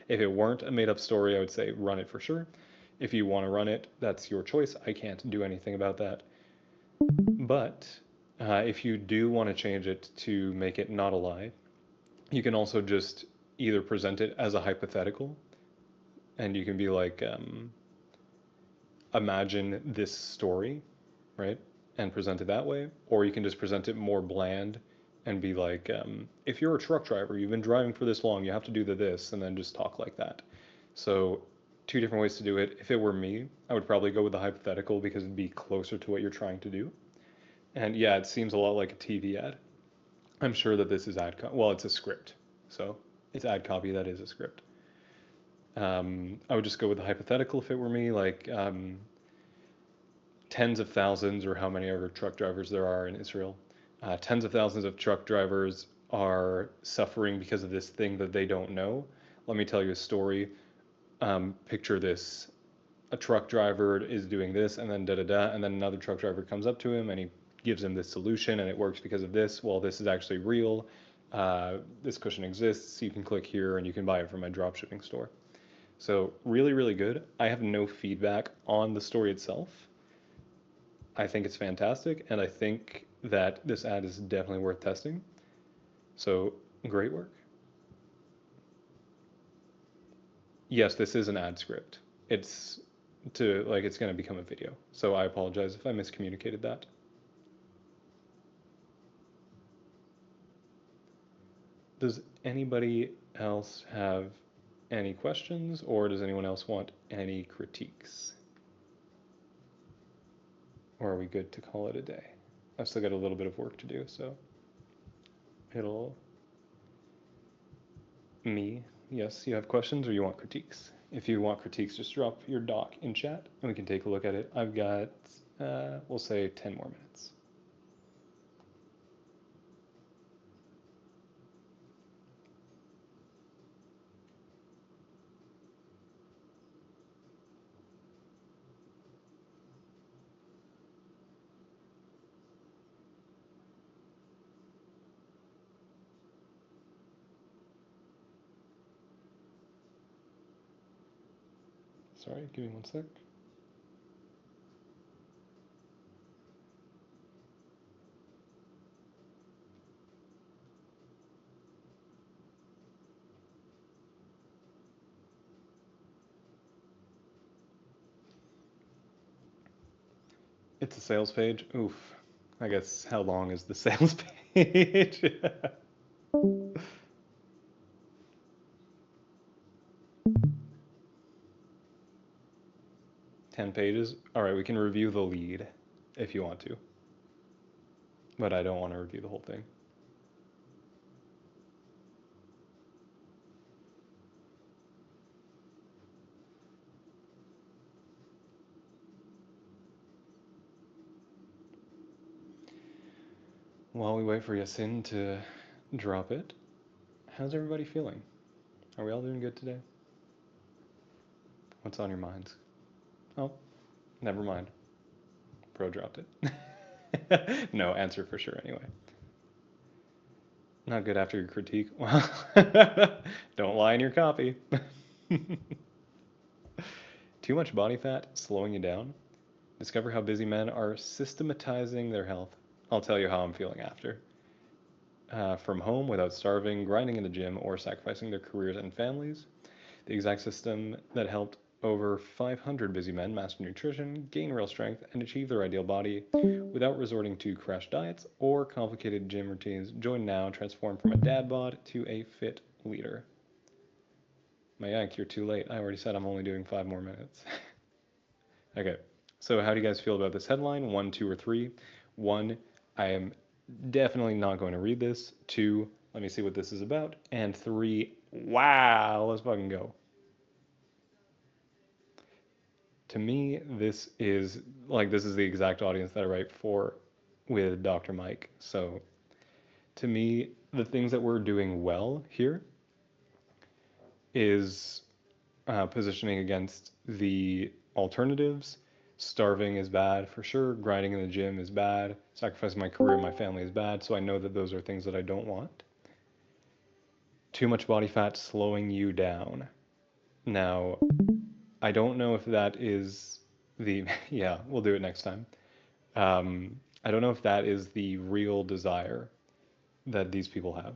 If it weren't a made up story, I would say run it for sure. If you want to run it, that's your choice. I can't do anything about that. But if you do want to change it to make it not a lie, you can also just either present it as a hypothetical, and you can be like, imagine this story, right? And present it that way. Or you can just present it more bland and be like, if you're a truck driver, you've been driving for this long, you have to do this, and then just talk like that. So, two different ways to do it. If it were me, I would probably go with the hypothetical because it'd be closer to what you're trying to do. And yeah, it seems a lot like a TV ad. I'm sure that this is well, it's a script. So it's ad copy that is a script. I would just go with the hypothetical if it were me, like tens of thousands or how many ever truck drivers there are in Israel. Tens of thousands of truck drivers are suffering because of this thing that they don't know. Let me tell you a story. Picture this. A truck driver is doing this and then da da da, and then another truck driver comes up to him and he gives him this solution and it works because of this. Well, this is actually real. This cushion exists. You can click here and you can buy it from my dropshipping store. So really, really good. I have no feedback on the story itself. I think it's fantastic, and I think that this ad is definitely worth testing. So great work. Yes, this is an ad script. It's it's going to become a video. So I apologize if I miscommunicated that. Does anybody else have any questions, or does anyone else want any critiques? Or are we good to call it a day? I've still got a little bit of work to do, so it'll... Me? Yes, you have questions or you want critiques? If you want critiques, just drop your doc in chat and we can take a look at it. I've got, we'll say 10 more minutes. Sorry, give me one sec. It's a sales page. Oof. I guess how long is the sales page? 10 pages? All right, we can review the lead if you want to. But I don't want to review the whole thing. While we wait for Yasin to drop it, how's everybody feeling? Are we all doing good today? What's on your minds? Oh, never mind. Pro dropped it. No, answer for sure anyway. Not good after your critique. Well, don't lie in your copy. Too much body fat slowing you down? Discover how busy men are systematizing their health. I'll tell you how I'm feeling after. From home without starving, grinding in the gym, or sacrificing their careers and families. The exact system that helped over 500 busy men master nutrition, gain real strength, and achieve their ideal body without resorting to crash diets or complicated gym routines. Join now, transform from a dad bod to a fit leader. My yank, you're too late. I already said I'm only doing 5 more minutes. Okay, so how do you guys feel about this headline? 1, 2, or 3? 1, I am definitely not going to read this. 2, let me see what this is about. And 3, wow, let's fucking go. To me, this is the exact audience that I write for with Dr. Mike. So to me, the things that we're doing well here is positioning against the alternatives. Starving is bad for sure. Grinding in the gym is bad. Sacrificing my career and my family is bad. So I know that those are things that I don't want. Too much body fat slowing you down. Now, I don't know if that is the, yeah, we'll do it next time. I don't know if that is the real desire that these people have.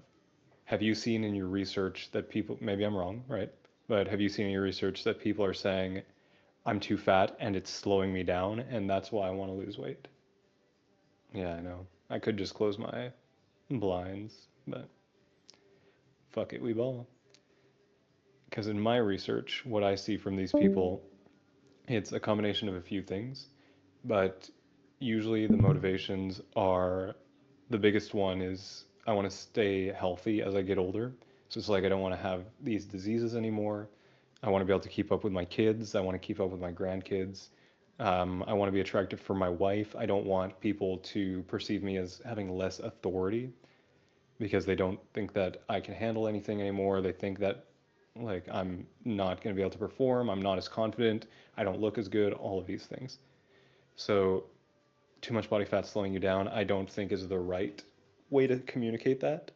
Have you seen in your research that people, maybe I'm wrong, right? But have you seen in your research that people are saying, I'm too fat and it's slowing me down and that's why I want to lose weight? Yeah, I know. I could just close my blinds, but fuck it, we ball. Because in my research, what I see from these people, it's a combination of a few things, but usually the motivations are, the biggest one is I want to stay healthy as I get older. So it's like I don't want to have these diseases anymore. I want to be able to keep up with my kids. I want to keep up with my grandkids. I want to be attractive for my wife. I don't want people to perceive me as having less authority because they don't think that I can handle anything anymore. They think that like I'm not going to be able to perform. I'm not as confident. I don't look as good. All of these things. So too much body fat slowing you down, I don't think is the right way to communicate that.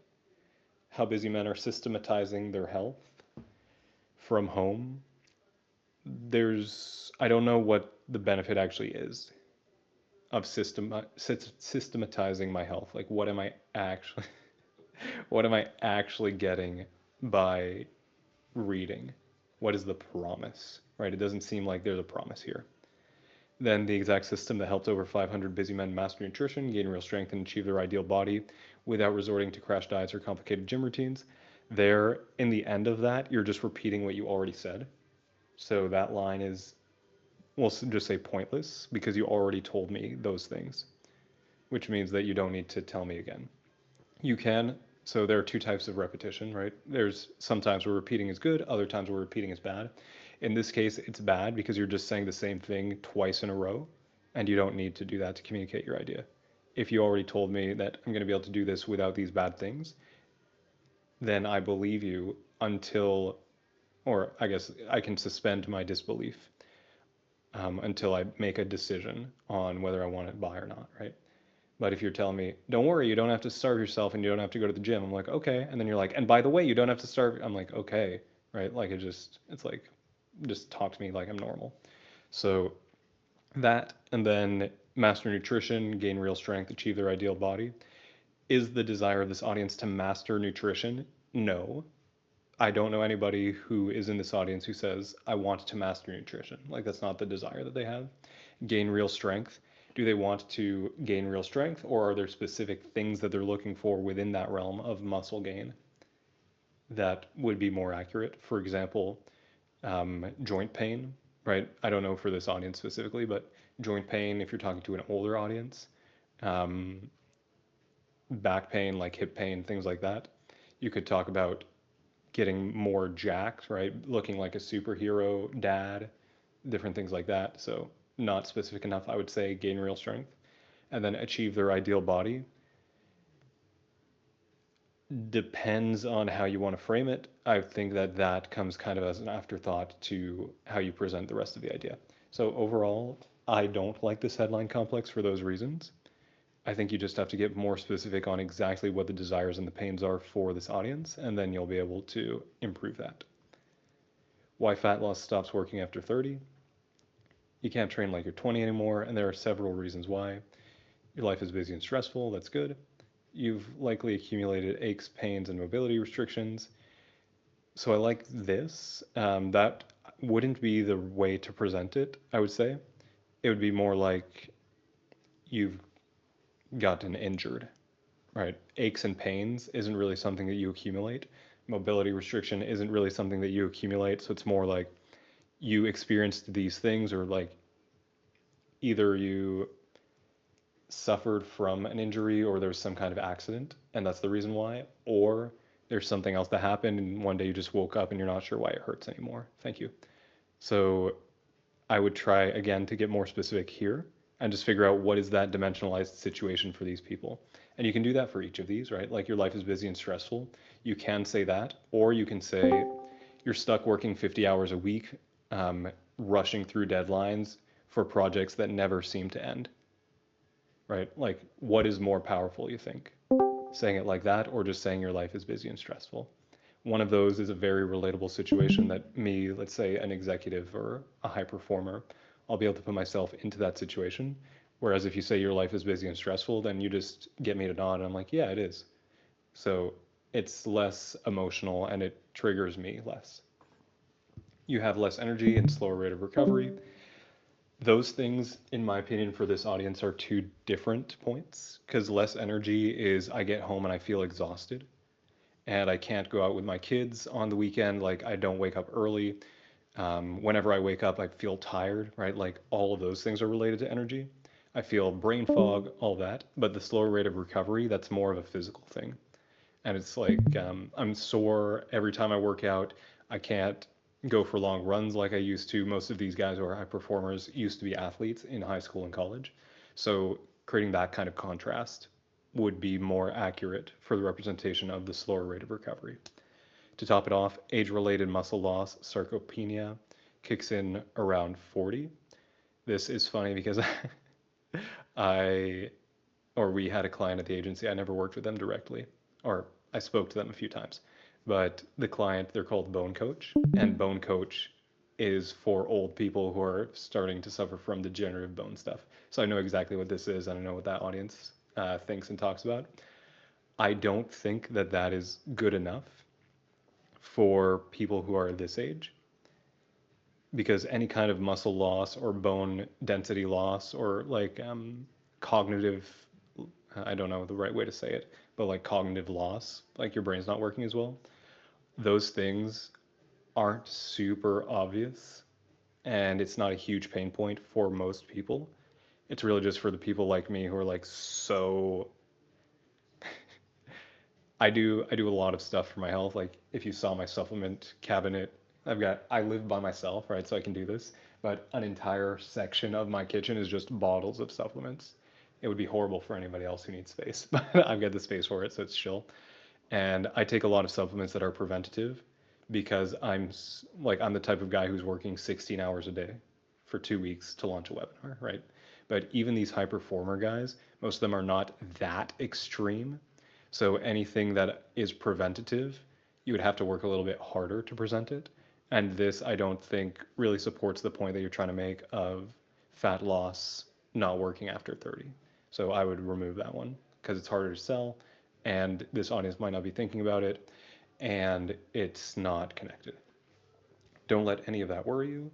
How busy men are systematizing their health from home. I don't know what the benefit actually is of systematizing my health. Like, what am I actually, what am I actually getting by reading? What is the promise, right? It doesn't seem like there's a promise here. Then the exact system that helped over 500 busy men master nutrition, gain real strength, and achieve their ideal body without resorting to crash diets or complicated gym routines. There, in the end of that, you're just repeating what you already said. So that line is we'll just say pointless because you already told me those things, which means that you don't need to tell me again. You can, so there are two types of repetition, right? There's sometimes where repeating is good, other times where repeating is bad. In this case, it's bad because you're just saying the same thing twice in a row, and you don't need to do that to communicate your idea. If you already told me that I'm going to be able to do this without these bad things, then I believe you until, or I guess I can suspend my disbelief until I make a decision on whether I want to buy or not, right? But if you're telling me, don't worry, you don't have to starve yourself and you don't have to go to the gym, I'm like, okay. And then you're like, and by the way, you don't have to starve. I'm like, okay, right? Like it's like, just talk to me like I'm normal. So that, and then master nutrition, gain real strength, achieve their ideal body. Is the desire of this audience to master nutrition? No. I don't know anybody who is in this audience who says, I want to master nutrition. Like, that's not the desire that they have. Gain real strength. Do they want to gain real strength, or are there specific things that they're looking for within that realm of muscle gain that would be more accurate? For example, joint pain, right? I don't know for this audience specifically, but joint pain, if you're talking to an older audience, um, back pain, like hip pain, things like that. You could talk about getting more jacked, right? Looking like a superhero dad, different things like that. So not specific enough, I would say gain real strength. And then achieve their ideal body. Depends on how you want to frame it. I think that that comes kind of as an afterthought to how you present the rest of the idea. So overall, I don't like this headline complex for those reasons. I think you just have to get more specific on exactly what the desires and the pains are for this audience, and then you'll be able to improve that. Why fat loss stops working after 30. You can't train like you're 20 anymore, and there are several reasons why. Your life is busy and stressful, that's good. You've likely accumulated aches, pains, and mobility restrictions. So I like this. That wouldn't be the way to present it, I would say. It would be more like you've gotten injured, right? Aches and pains isn't really something that you accumulate. Mobility restriction isn't really something that you accumulate. So it's more like you experienced these things, or like either you suffered from an injury or there's some kind of accident and that's the reason why, or there's something else that happened and one day you just woke up and you're not sure why it hurts anymore. Thank you. So I would try again to get more specific here and just figure out what is that dimensionalized situation for these people. And you can do that for each of these, right? Like your life is busy and stressful. You can say that, or you can say you're stuck working 50 hours a week, rushing through deadlines for projects that never seem to end, right? Like, what is more powerful, you think? Saying it like that, or just saying your life is busy and stressful? One of those is a very relatable situation that me, let's say an executive or a high performer, I'll be able to put myself into that situation. Whereas if you say your life is busy and stressful, then you just get me to nod and I'm like, yeah, it is. So it's less emotional and it triggers me less. You have less energy and slower rate of recovery. Those things, in my opinion, for this audience are two different points, because less energy is I get home and I feel exhausted and I can't go out with my kids on the weekend. Like, I don't wake up early. Whenever I wake up, I feel tired, right? Like, all of those things are related to energy. I feel brain fog, all that. But the slower rate of recovery, that's more of a physical thing. And it's like I'm sore every time I work out. I can't go for long runs like I used to. Most of these guys who are high performers used to be athletes in high school and college. So creating that kind of contrast would be more accurate for the representation of the slower rate of recovery. To top it off, age-related muscle loss, sarcopenia, kicks in around 40. This is funny because I, or we had a client at the agency. I never worked with them directly, or I spoke to them a few times. But the client, they're called Bone Coach, and Bone Coach is for old people who are starting to suffer from degenerative bone stuff. So I know exactly what this is, and I know what that audience thinks and talks about. I don't think that that is good enough for people who are this age, because any kind of muscle loss or bone density loss or like cognitive, I don't know the right way to say it, but like cognitive loss, like your brain's not working as well, those things aren't super obvious and it's not a huge pain point for most people. It's really just for the people like me who are like so I do a lot of stuff for my health. Like if you saw my supplement cabinet, I live by myself, right? So I can do this, but an entire section of my kitchen is just bottles of supplements. It would be horrible for anybody else who needs space, but I've got the space for it, so it's chill. And I take a lot of supplements that are preventative because I'm the type of guy who's working 16 hours a day for 2 weeks to launch a webinar, right? But even these high performer guys, most of them are not that extreme. So anything that is preventative, you would have to work a little bit harder to present it. And this, I don't think, really supports the point that you're trying to make of fat loss not working after 30. So I would remove that one because it's harder to sell, and this audience might not be thinking about it, and it's not connected. Don't let any of that worry you.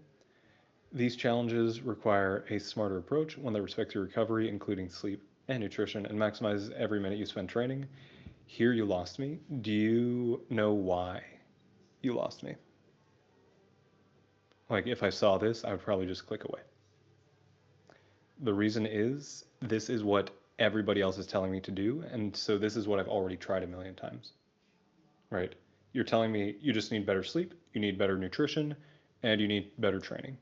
These challenges require a smarter approach, one that respects your recovery, including sleep and nutrition, and maximizes every minute you spend training. Here you lost me. Do you know why you lost me? Like, if I saw this, I would probably just click away. The reason is this is what everybody else is telling me to do, and so this is what I've already tried a million times, right? You're telling me you just need better sleep, you need better nutrition, and you need better training.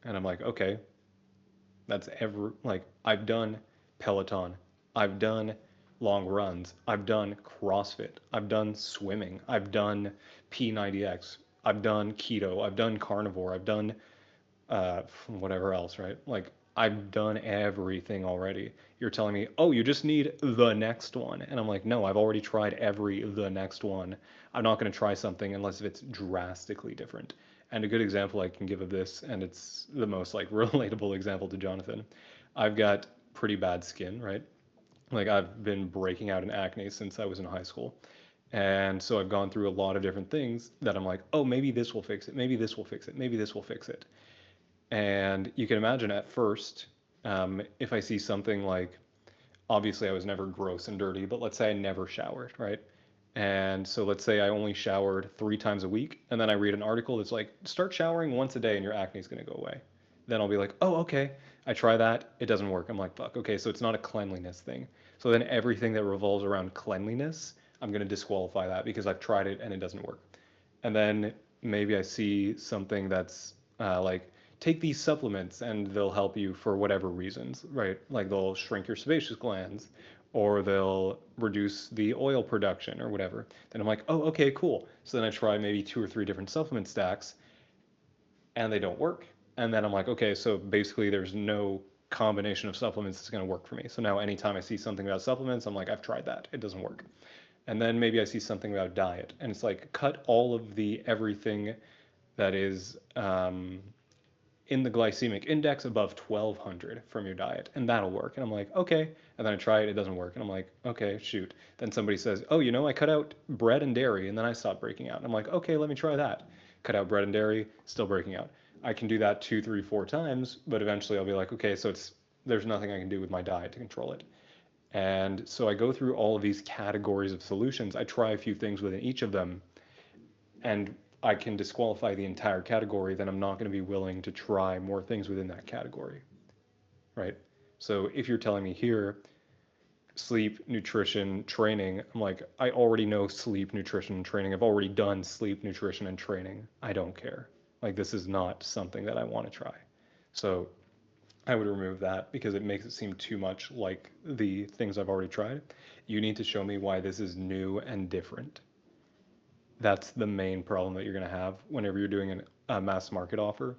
And I'm like, okay, I've done Peloton, I've done long runs, I've done CrossFit, I've done swimming, I've done P90X, I've done keto, I've done carnivore, I've done whatever else, right? Like I've done everything already. You're telling me, oh, you just need the next one. And I'm like, no, I've already tried the next one. I'm not going to try something unless if it's drastically different. And a good example I can give of this, and it's the most like relatable example to Jonathan. I've got pretty bad skin, right? Like I've been breaking out in acne since I was in high school. And so I've gone through a lot of different things that I'm like, oh, maybe this will fix it. Maybe this will fix it. Maybe this will fix it. And you can imagine at first, if I see something like, obviously I was never gross and dirty, but let's say I never showered, right? And so let's say I only showered 3 times a week, and then I read an article that's like, start showering once a day and your acne is going to go away. Then I'll be like, oh, okay. I try that. It doesn't work. I'm like, fuck. Okay, so it's not a cleanliness thing. So then everything that revolves around cleanliness, I'm going to disqualify that because I've tried it and it doesn't work. And then maybe I see something that's like, take these supplements and they'll help you for whatever reasons, right? Like they'll shrink your sebaceous glands or they'll reduce the oil production or whatever. Then I'm like, oh, okay, cool. So then I try maybe 2 or 3 different supplement stacks and they don't work. And then I'm like, okay, so basically there's no combination of supplements that's going to work for me. So now anytime I see something about supplements, I'm like, I've tried that. It doesn't work. And then maybe I see something about diet and it's like, cut all of the everything that is in the glycemic index above 1200 from your diet, and that'll work. And I'm like, okay. And then I try it, it doesn't work. And I'm like, okay, shoot. Then somebody says, oh, I cut out bread and dairy, and then I stopped breaking out. And I'm like, okay, let me try that. Cut out bread and dairy, still breaking out. I can do that 2, 3, 4 times, but eventually I'll be like, okay, so there's nothing I can do with my diet to control it. And so I go through all of these categories of solutions. I try a few things within each of them, and I can disqualify the entire category, then I'm not going to be willing to try more things within that category, right? So if you're telling me here, sleep, nutrition, training, I'm like, I already know sleep, nutrition, and training. I've already done sleep, nutrition, and training. I don't care. Like, this is not something that I want to try. So I would remove that because it makes it seem too much like the things I've already tried. You need to show me why this is new and different. That's the main problem that you're going to have whenever you're doing a mass market offer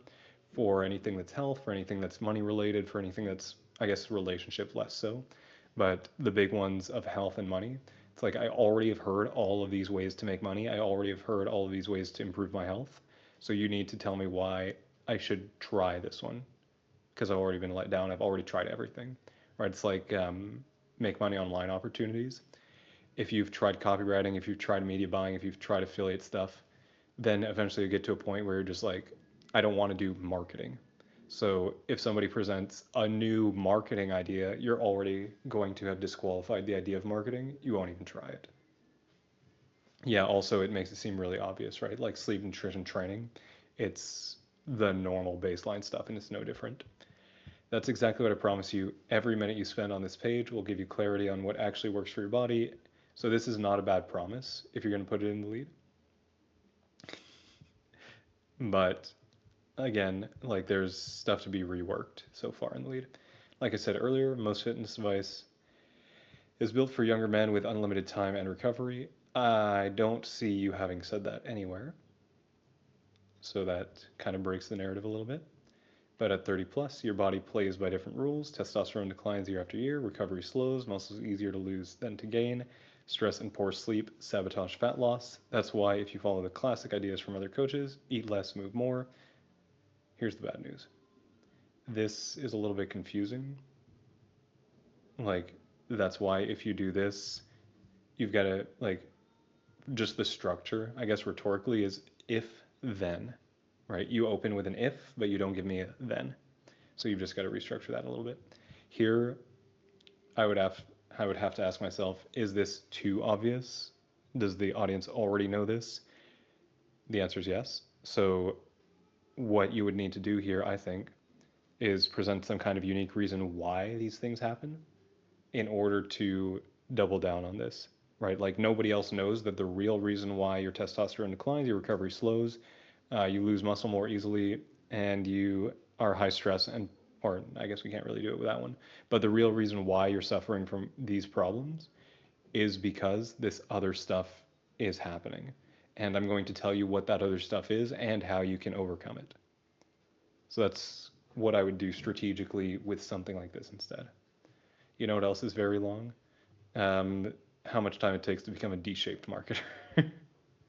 for anything that's health, for anything that's money related, for anything that's, I guess, relationship less so. But the big ones of health and money, it's like I already have heard all of these ways to make money. I already have heard all of these ways to improve my health. So you need to tell me why I should try this one because I've already been let down. I've already tried everything, right? It's like make money online opportunities. If you've tried copywriting, if you've tried media buying, if you've tried affiliate stuff, then eventually you get to a point where you're just like, I don't want to do marketing. So if somebody presents a new marketing idea, you're already going to have disqualified the idea of marketing. You won't even try it. Yeah, also it makes it seem really obvious, right? Like sleep nutrition training. It's the normal baseline stuff, and it's no different. That's exactly what I promise you. Every minute you spend on this page will give you clarity on what actually works for your body. So this is not a bad promise if you're going to put it in the lead. But again, like there's stuff to be reworked so far in the lead. Like I said earlier, most fitness advice is built for younger men with unlimited time and recovery. I don't see you having said that anywhere. So that kind of breaks the narrative a little bit. But at 30 plus, your body plays by different rules. Testosterone declines year after year, recovery slows, muscles easier to lose than to gain, stress and poor sleep sabotage fat loss. That's why if you follow the classic ideas from other coaches, eat less, move more. Here's the bad news. This is a little bit confusing. Like, that's why if you do this, you've got to, like, just the structure, I guess rhetorically, is if, then, right? You open with an if, but you don't give me a then. So you've just got to restructure that a little bit. Here, I would have to ask myself, is this too obvious? Does the audience already know this? The answer is yes. So what you would need to do here, I think, is present some kind of unique reason why these things happen in order to double down on this, right? Like nobody else knows that the real reason why your testosterone declines, your recovery slows, you lose muscle more easily, and you are high stress and, or I guess we can't really do it with that one, but the real reason why you're suffering from these problems is because this other stuff is happening. And I'm going to tell you what that other stuff is and how you can overcome it. So that's what I would do strategically with something like this instead. You know what else is very long? How much time it takes to become a D-shaped marketer.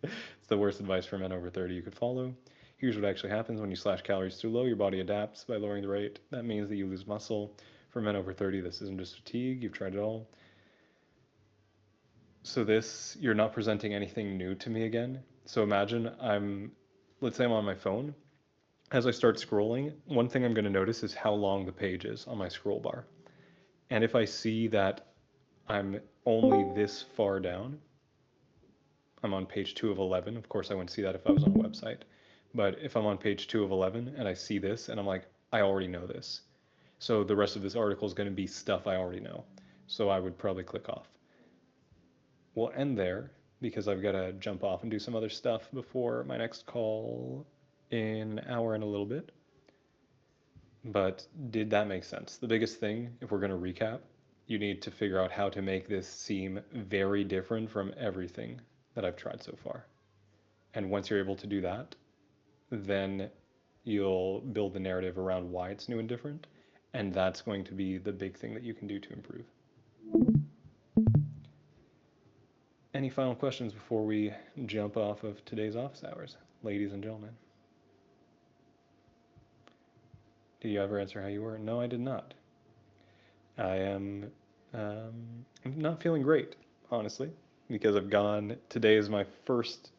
It's the worst advice for men over 30 you could follow. Here's what actually happens when you slash calories too low. Your body adapts by lowering the rate. That means that you lose muscle. For men over 30, this isn't just fatigue. You've tried it all. So this, you're not presenting anything new to me again. So imagine let's say I'm on my phone. As I start scrolling, one thing I'm going to notice is how long the page is on my scroll bar. And if I see that I'm only this far down, I'm on page 2 of 11. Of course, I wouldn't see that if I was on a website. But if I'm on page 2 of 11 and I see this and I'm like, I already know this. So the rest of this article is going to be stuff I already know. So I would probably click off. We'll end there because I've got to jump off and do some other stuff before my next call in an hour and a little bit. But did that make sense? The biggest thing, if we're going to recap, you need to figure out how to make this seem very different from everything that I've tried so far. And once you're able to do that, then you'll build the narrative around why it's new and different. And that's going to be the big thing that you can do to improve. Any final questions before we jump off of today's office hours, ladies and gentlemen? Did you ever answer how you were? No, I did not. I am not feeling great, honestly, because today is my first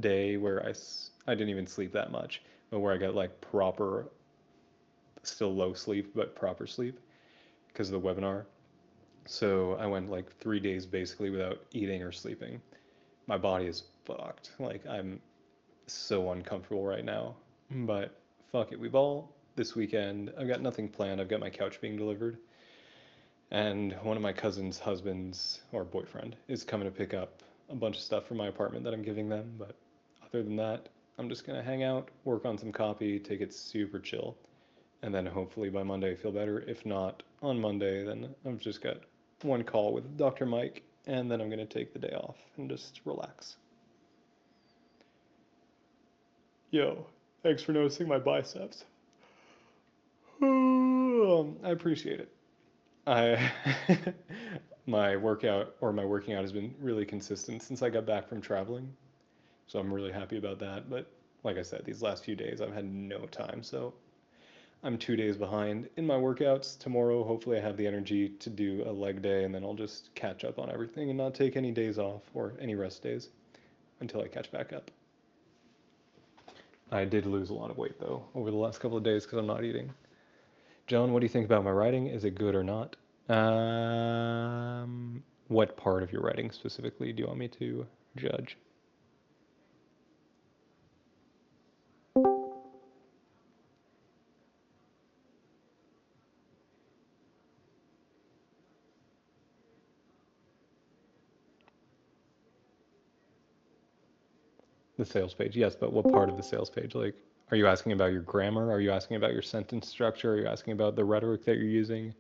day where I didn't even sleep that much, but where I got like proper, still low sleep, but proper sleep because of the webinar. So I went like 3 days basically without eating or sleeping. My body is fucked. Like I'm so uncomfortable right now, but fuck it. This weekend, I've got nothing planned. I've got my couch being delivered. And one of my cousin's husbands or boyfriend is coming to pick up a bunch of stuff from my apartment that I'm giving them. But other than that, I'm just going to hang out, work on some copy, take it super chill. And then hopefully by Monday I feel better. If not on Monday, then I've just got one call with Dr. Mike, and then I'm going to take the day off and just relax. Yo, thanks for noticing my biceps. I appreciate it. My working out has been really consistent since I got back from traveling. So I'm really happy about that. But like I said, these last few days I've had no time. So I'm 2 days behind in my workouts. Tomorrow, hopefully I have the energy to do a leg day, and then I'll just catch up on everything and not take any days off or any rest days until I catch back up. I did lose a lot of weight though over the last couple of days because I'm not eating. John, what do you think about my writing? Is it good or not? What part of your writing specifically do you want me to judge? The sales page, yes, but what part of the sales page? Like, are you asking about your grammar? Are you asking about your sentence structure? Are you asking about the rhetoric that you're using?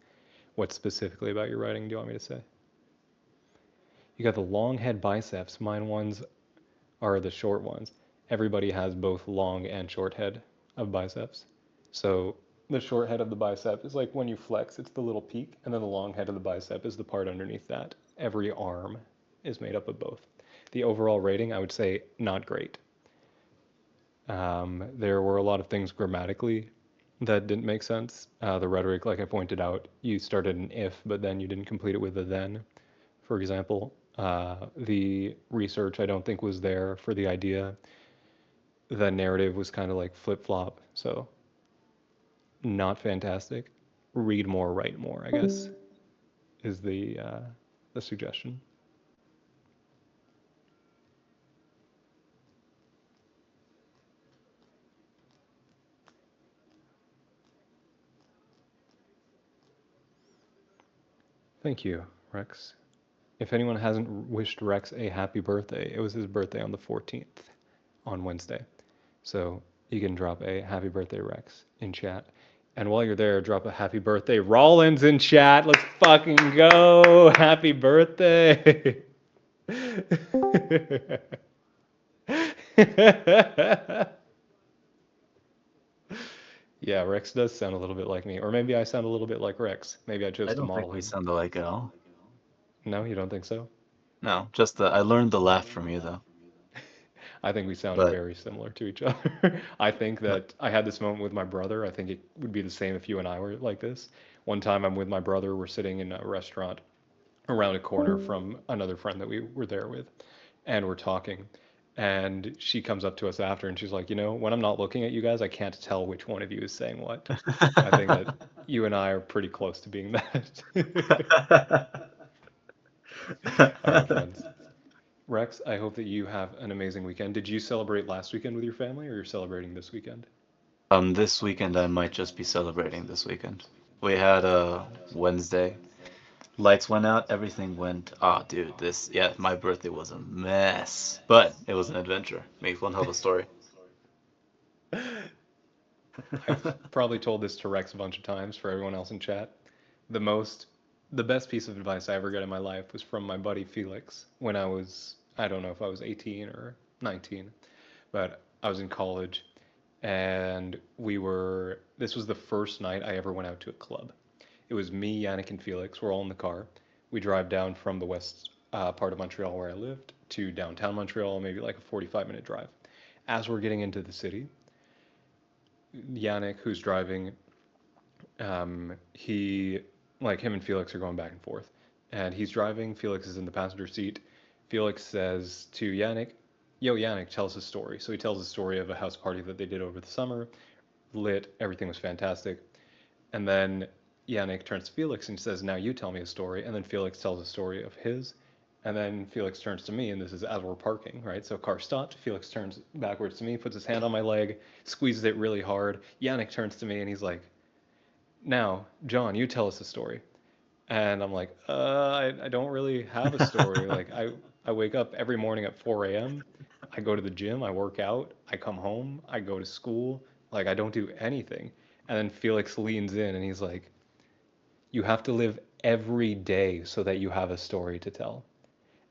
What specifically about your writing do you want me to say? You got the long head biceps. Mine ones are the short ones. Everybody has both long and short head of biceps. So the short head of the bicep is like when you flex, it's the little peak, and then the long head of the bicep is the part underneath that. Every arm is made up of both. The overall rating, I would say, not great. There were a lot of things grammatically that didn't make sense. The rhetoric, like I pointed out, you started an if, but then you didn't complete it with a then, for example. The research I don't think was there for the idea. The narrative was kind of like flip flop, so not fantastic. Read more, write more, I guess, is the suggestion. Thank you, Rex. If anyone hasn't wished Rex a happy birthday, it was his birthday on the 14th, on Wednesday. So you can drop a happy birthday, Rex, in chat. And while you're there, drop a happy birthday, Rollins, in chat. Let's fucking go. Happy birthday. Yeah, Rex does sound a little bit like me. Or maybe I sound a little bit like Rex. Maybe I chose I to don't think model we him. sound alike at all. No, you don't think so? No, just I learned the laugh from you though. I think we sound But very similar to each other. I think that I had this moment with my brother. I think it would be the same if you and I were like this. One time I'm with my brother, we're sitting in a restaurant around a corner from another friend that we were there with, and we're talking. And she comes up to us after and she's like, when I'm not looking at you guys, I can't tell which one of you is saying what. I think that you and I are pretty close to being that. All right, friends. Rex, I hope that you have an amazing weekend. Did you celebrate last weekend with your family or you're celebrating this weekend? This weekend I might just be celebrating this weekend. We had a Wednesday. Lights went out, everything went. Ah, dude, yeah, my birthday was a mess, but it was an adventure. Makes one hell of a story. I've probably told this to Rex a bunch of times for everyone else in chat. The most, the best piece of advice I ever got in my life was from my buddy Felix when I don't know if I was 18 or 19, but I was in college and this was the first night I ever went out to a club. It was me, Yannick, and Felix. We're all in the car. We drive down from the west part of Montreal where I lived to downtown Montreal, maybe like a 45-minute drive. As we're getting into the city, Yannick, who's driving, he like him and Felix are going back and forth, and he's driving. Felix is in the passenger seat. Felix says to Yannick, "Yo, Yannick, tell us a story." So he tells a story of a house party that they did over the summer. Lit, everything was fantastic. And then Yannick turns to Felix and says, "Now you tell me a story." And then Felix tells a story of his. And then Felix turns to me, and this is as we're parking, right? So car stopped. Felix turns backwards to me, puts his hand on my leg, squeezes it really hard. Yannick turns to me, and he's like, "Now, John, you tell us a story." And I'm like, I don't really have a story. Like, I wake up every morning at 4 a.m. I go to the gym, I work out, I come home, I go to school. Like, I don't do anything. And then Felix leans in and he's like, "You have to live every day so that you have a story to tell."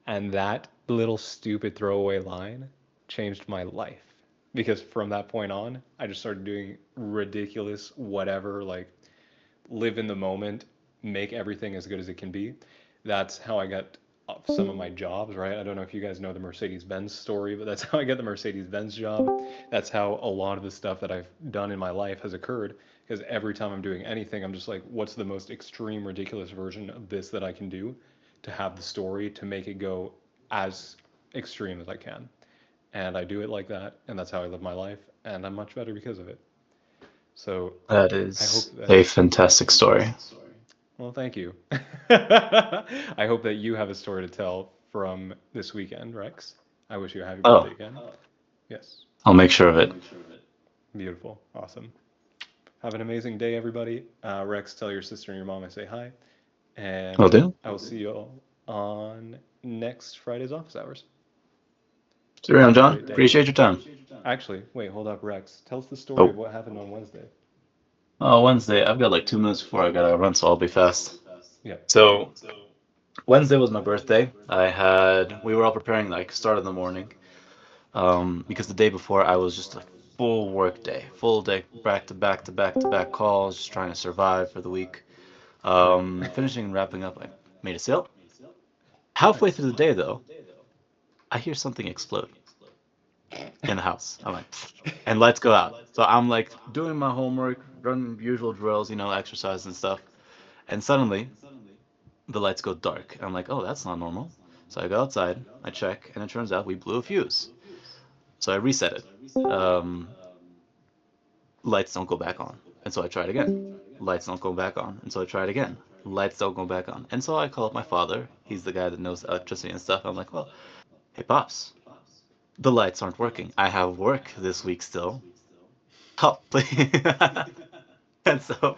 And that little stupid throwaway line changed my life. Because from that point on, I just started doing ridiculous whatever, like live in the moment, make everything as good as it can be. That's how I got some of my jobs, right? I don't know if you guys know the Mercedes Benz story, but that's how I get the Mercedes Benz job. That's how a lot of the stuff that I've done in my life has occurred. Because every time I'm doing anything, I'm just like, what's the most extreme, ridiculous version of this that I can do to have the story to make it go as extreme as I can? And I do it like that, and that's how I live my life, and I'm much better because of it. So That I hope is that a fantastic story. well, thank you. I hope that you have a story to tell from this weekend, Rex. I wish you a happy birthday Oh, again. Yes. I'll make sure of it. Beautiful. Awesome. Have an amazing day, everybody. Rex, tell your sister and your mom I say hi. Will And do. I will see you all on next Friday's office hours. See you around, Have a John. great day. Appreciate your time. Actually, wait, hold up, Rex. Tell us the story Oh, of what happened on Wednesday. oh, Wednesday. I've got like 2 minutes before I gotta run, so I'll be fast. Yep. So Wednesday was my birthday. We were all preparing like start of the morning. Because the day before I was just a full day, back to back to back to back calls, just trying to survive for the week. Right. Finishing and wrapping up, I made a sale. Halfway Nice. through the day, though, I hear something explode in the house. I'm like, and lights go out. So I'm like doing my homework, running usual drills, exercise and stuff. And suddenly the lights go dark. I'm like, oh, that's not normal. So I go outside, I check, and it turns out we blew a fuse. So I reset it. Um, Lights don't go back on. And so I tried again. Lights don't go back on. And so I tried again. Lights don't go back on. And so I call up my father. He's the guy that knows electricity and stuff. I'm like, well, hey, Pops, the lights aren't working. I have work this week still. Help, please. And so,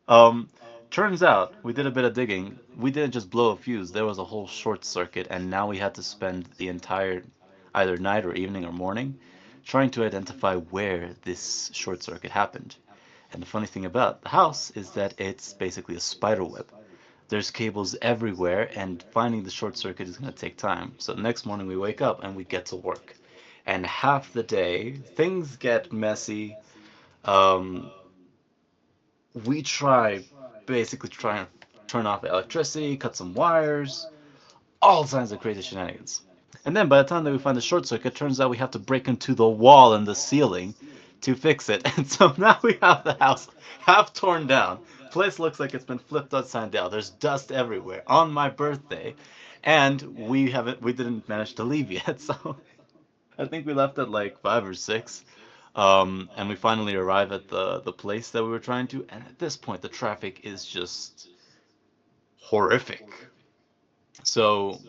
um, turns out we did a bit of digging. We didn't just blow a fuse. There was a whole short circuit, and now we had to spend the entire either night or evening or morning trying to identify where this short circuit happened. And the funny thing about the house is that it's basically a spider web. There's cables everywhere, and finding the short circuit is going to take time. So the next morning we wake up and we get to work. And half the day, things get messy. Um, we try and turn off the electricity, cut some wires, all kinds of crazy shenanigans. And then by the time that we find the short circuit, turns out we have to break into the wall and the ceiling to fix it. And so now we have the house half torn down. Place looks like it's been flipped upside down. There's dust everywhere on my birthday, and we didn't manage to leave yet. So I think we left at like 5 or 6. And we finally arrive at the place that we were trying to, and at this point the traffic is just horrific. So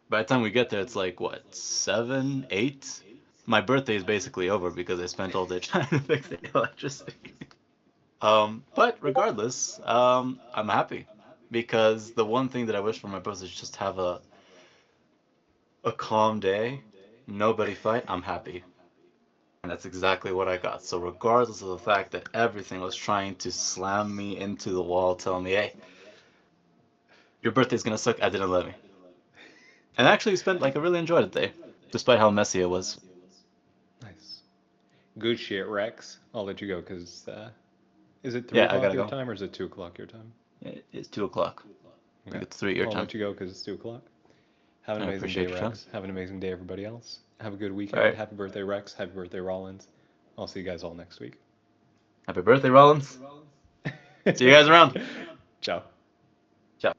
by the time we get there, it's like what, 7, 8? My birthday is basically over because I spent all day trying to fix the electricity. But regardless, I'm happy because the one thing that I wish for my birthday is just have a calm day, nobody fight. I'm happy, and that's exactly what I got. So regardless of the fact that everything was trying to slam me into the wall, telling me, "Hey, your birthday's gonna suck," I didn't let me. And I actually spent like I really enjoyed it there, despite how messy it was. Nice. Good shit, Rex. I'll let you go because is it three Yeah, I o'clock gotta your go. time or is it 2 o'clock your time? It's 2 o'clock. I think Okay. it's 3 your Well, I'll time. let you go because it's 2 o'clock. Have an I amazing day, appreciate your time. Rex. Have an amazing day, everybody else. Have a good All weekend. right. Happy birthday, Rex. Happy birthday, Rollins. I'll see you guys all next week. Happy birthday, Rollins. See you guys around. Ciao. Ciao.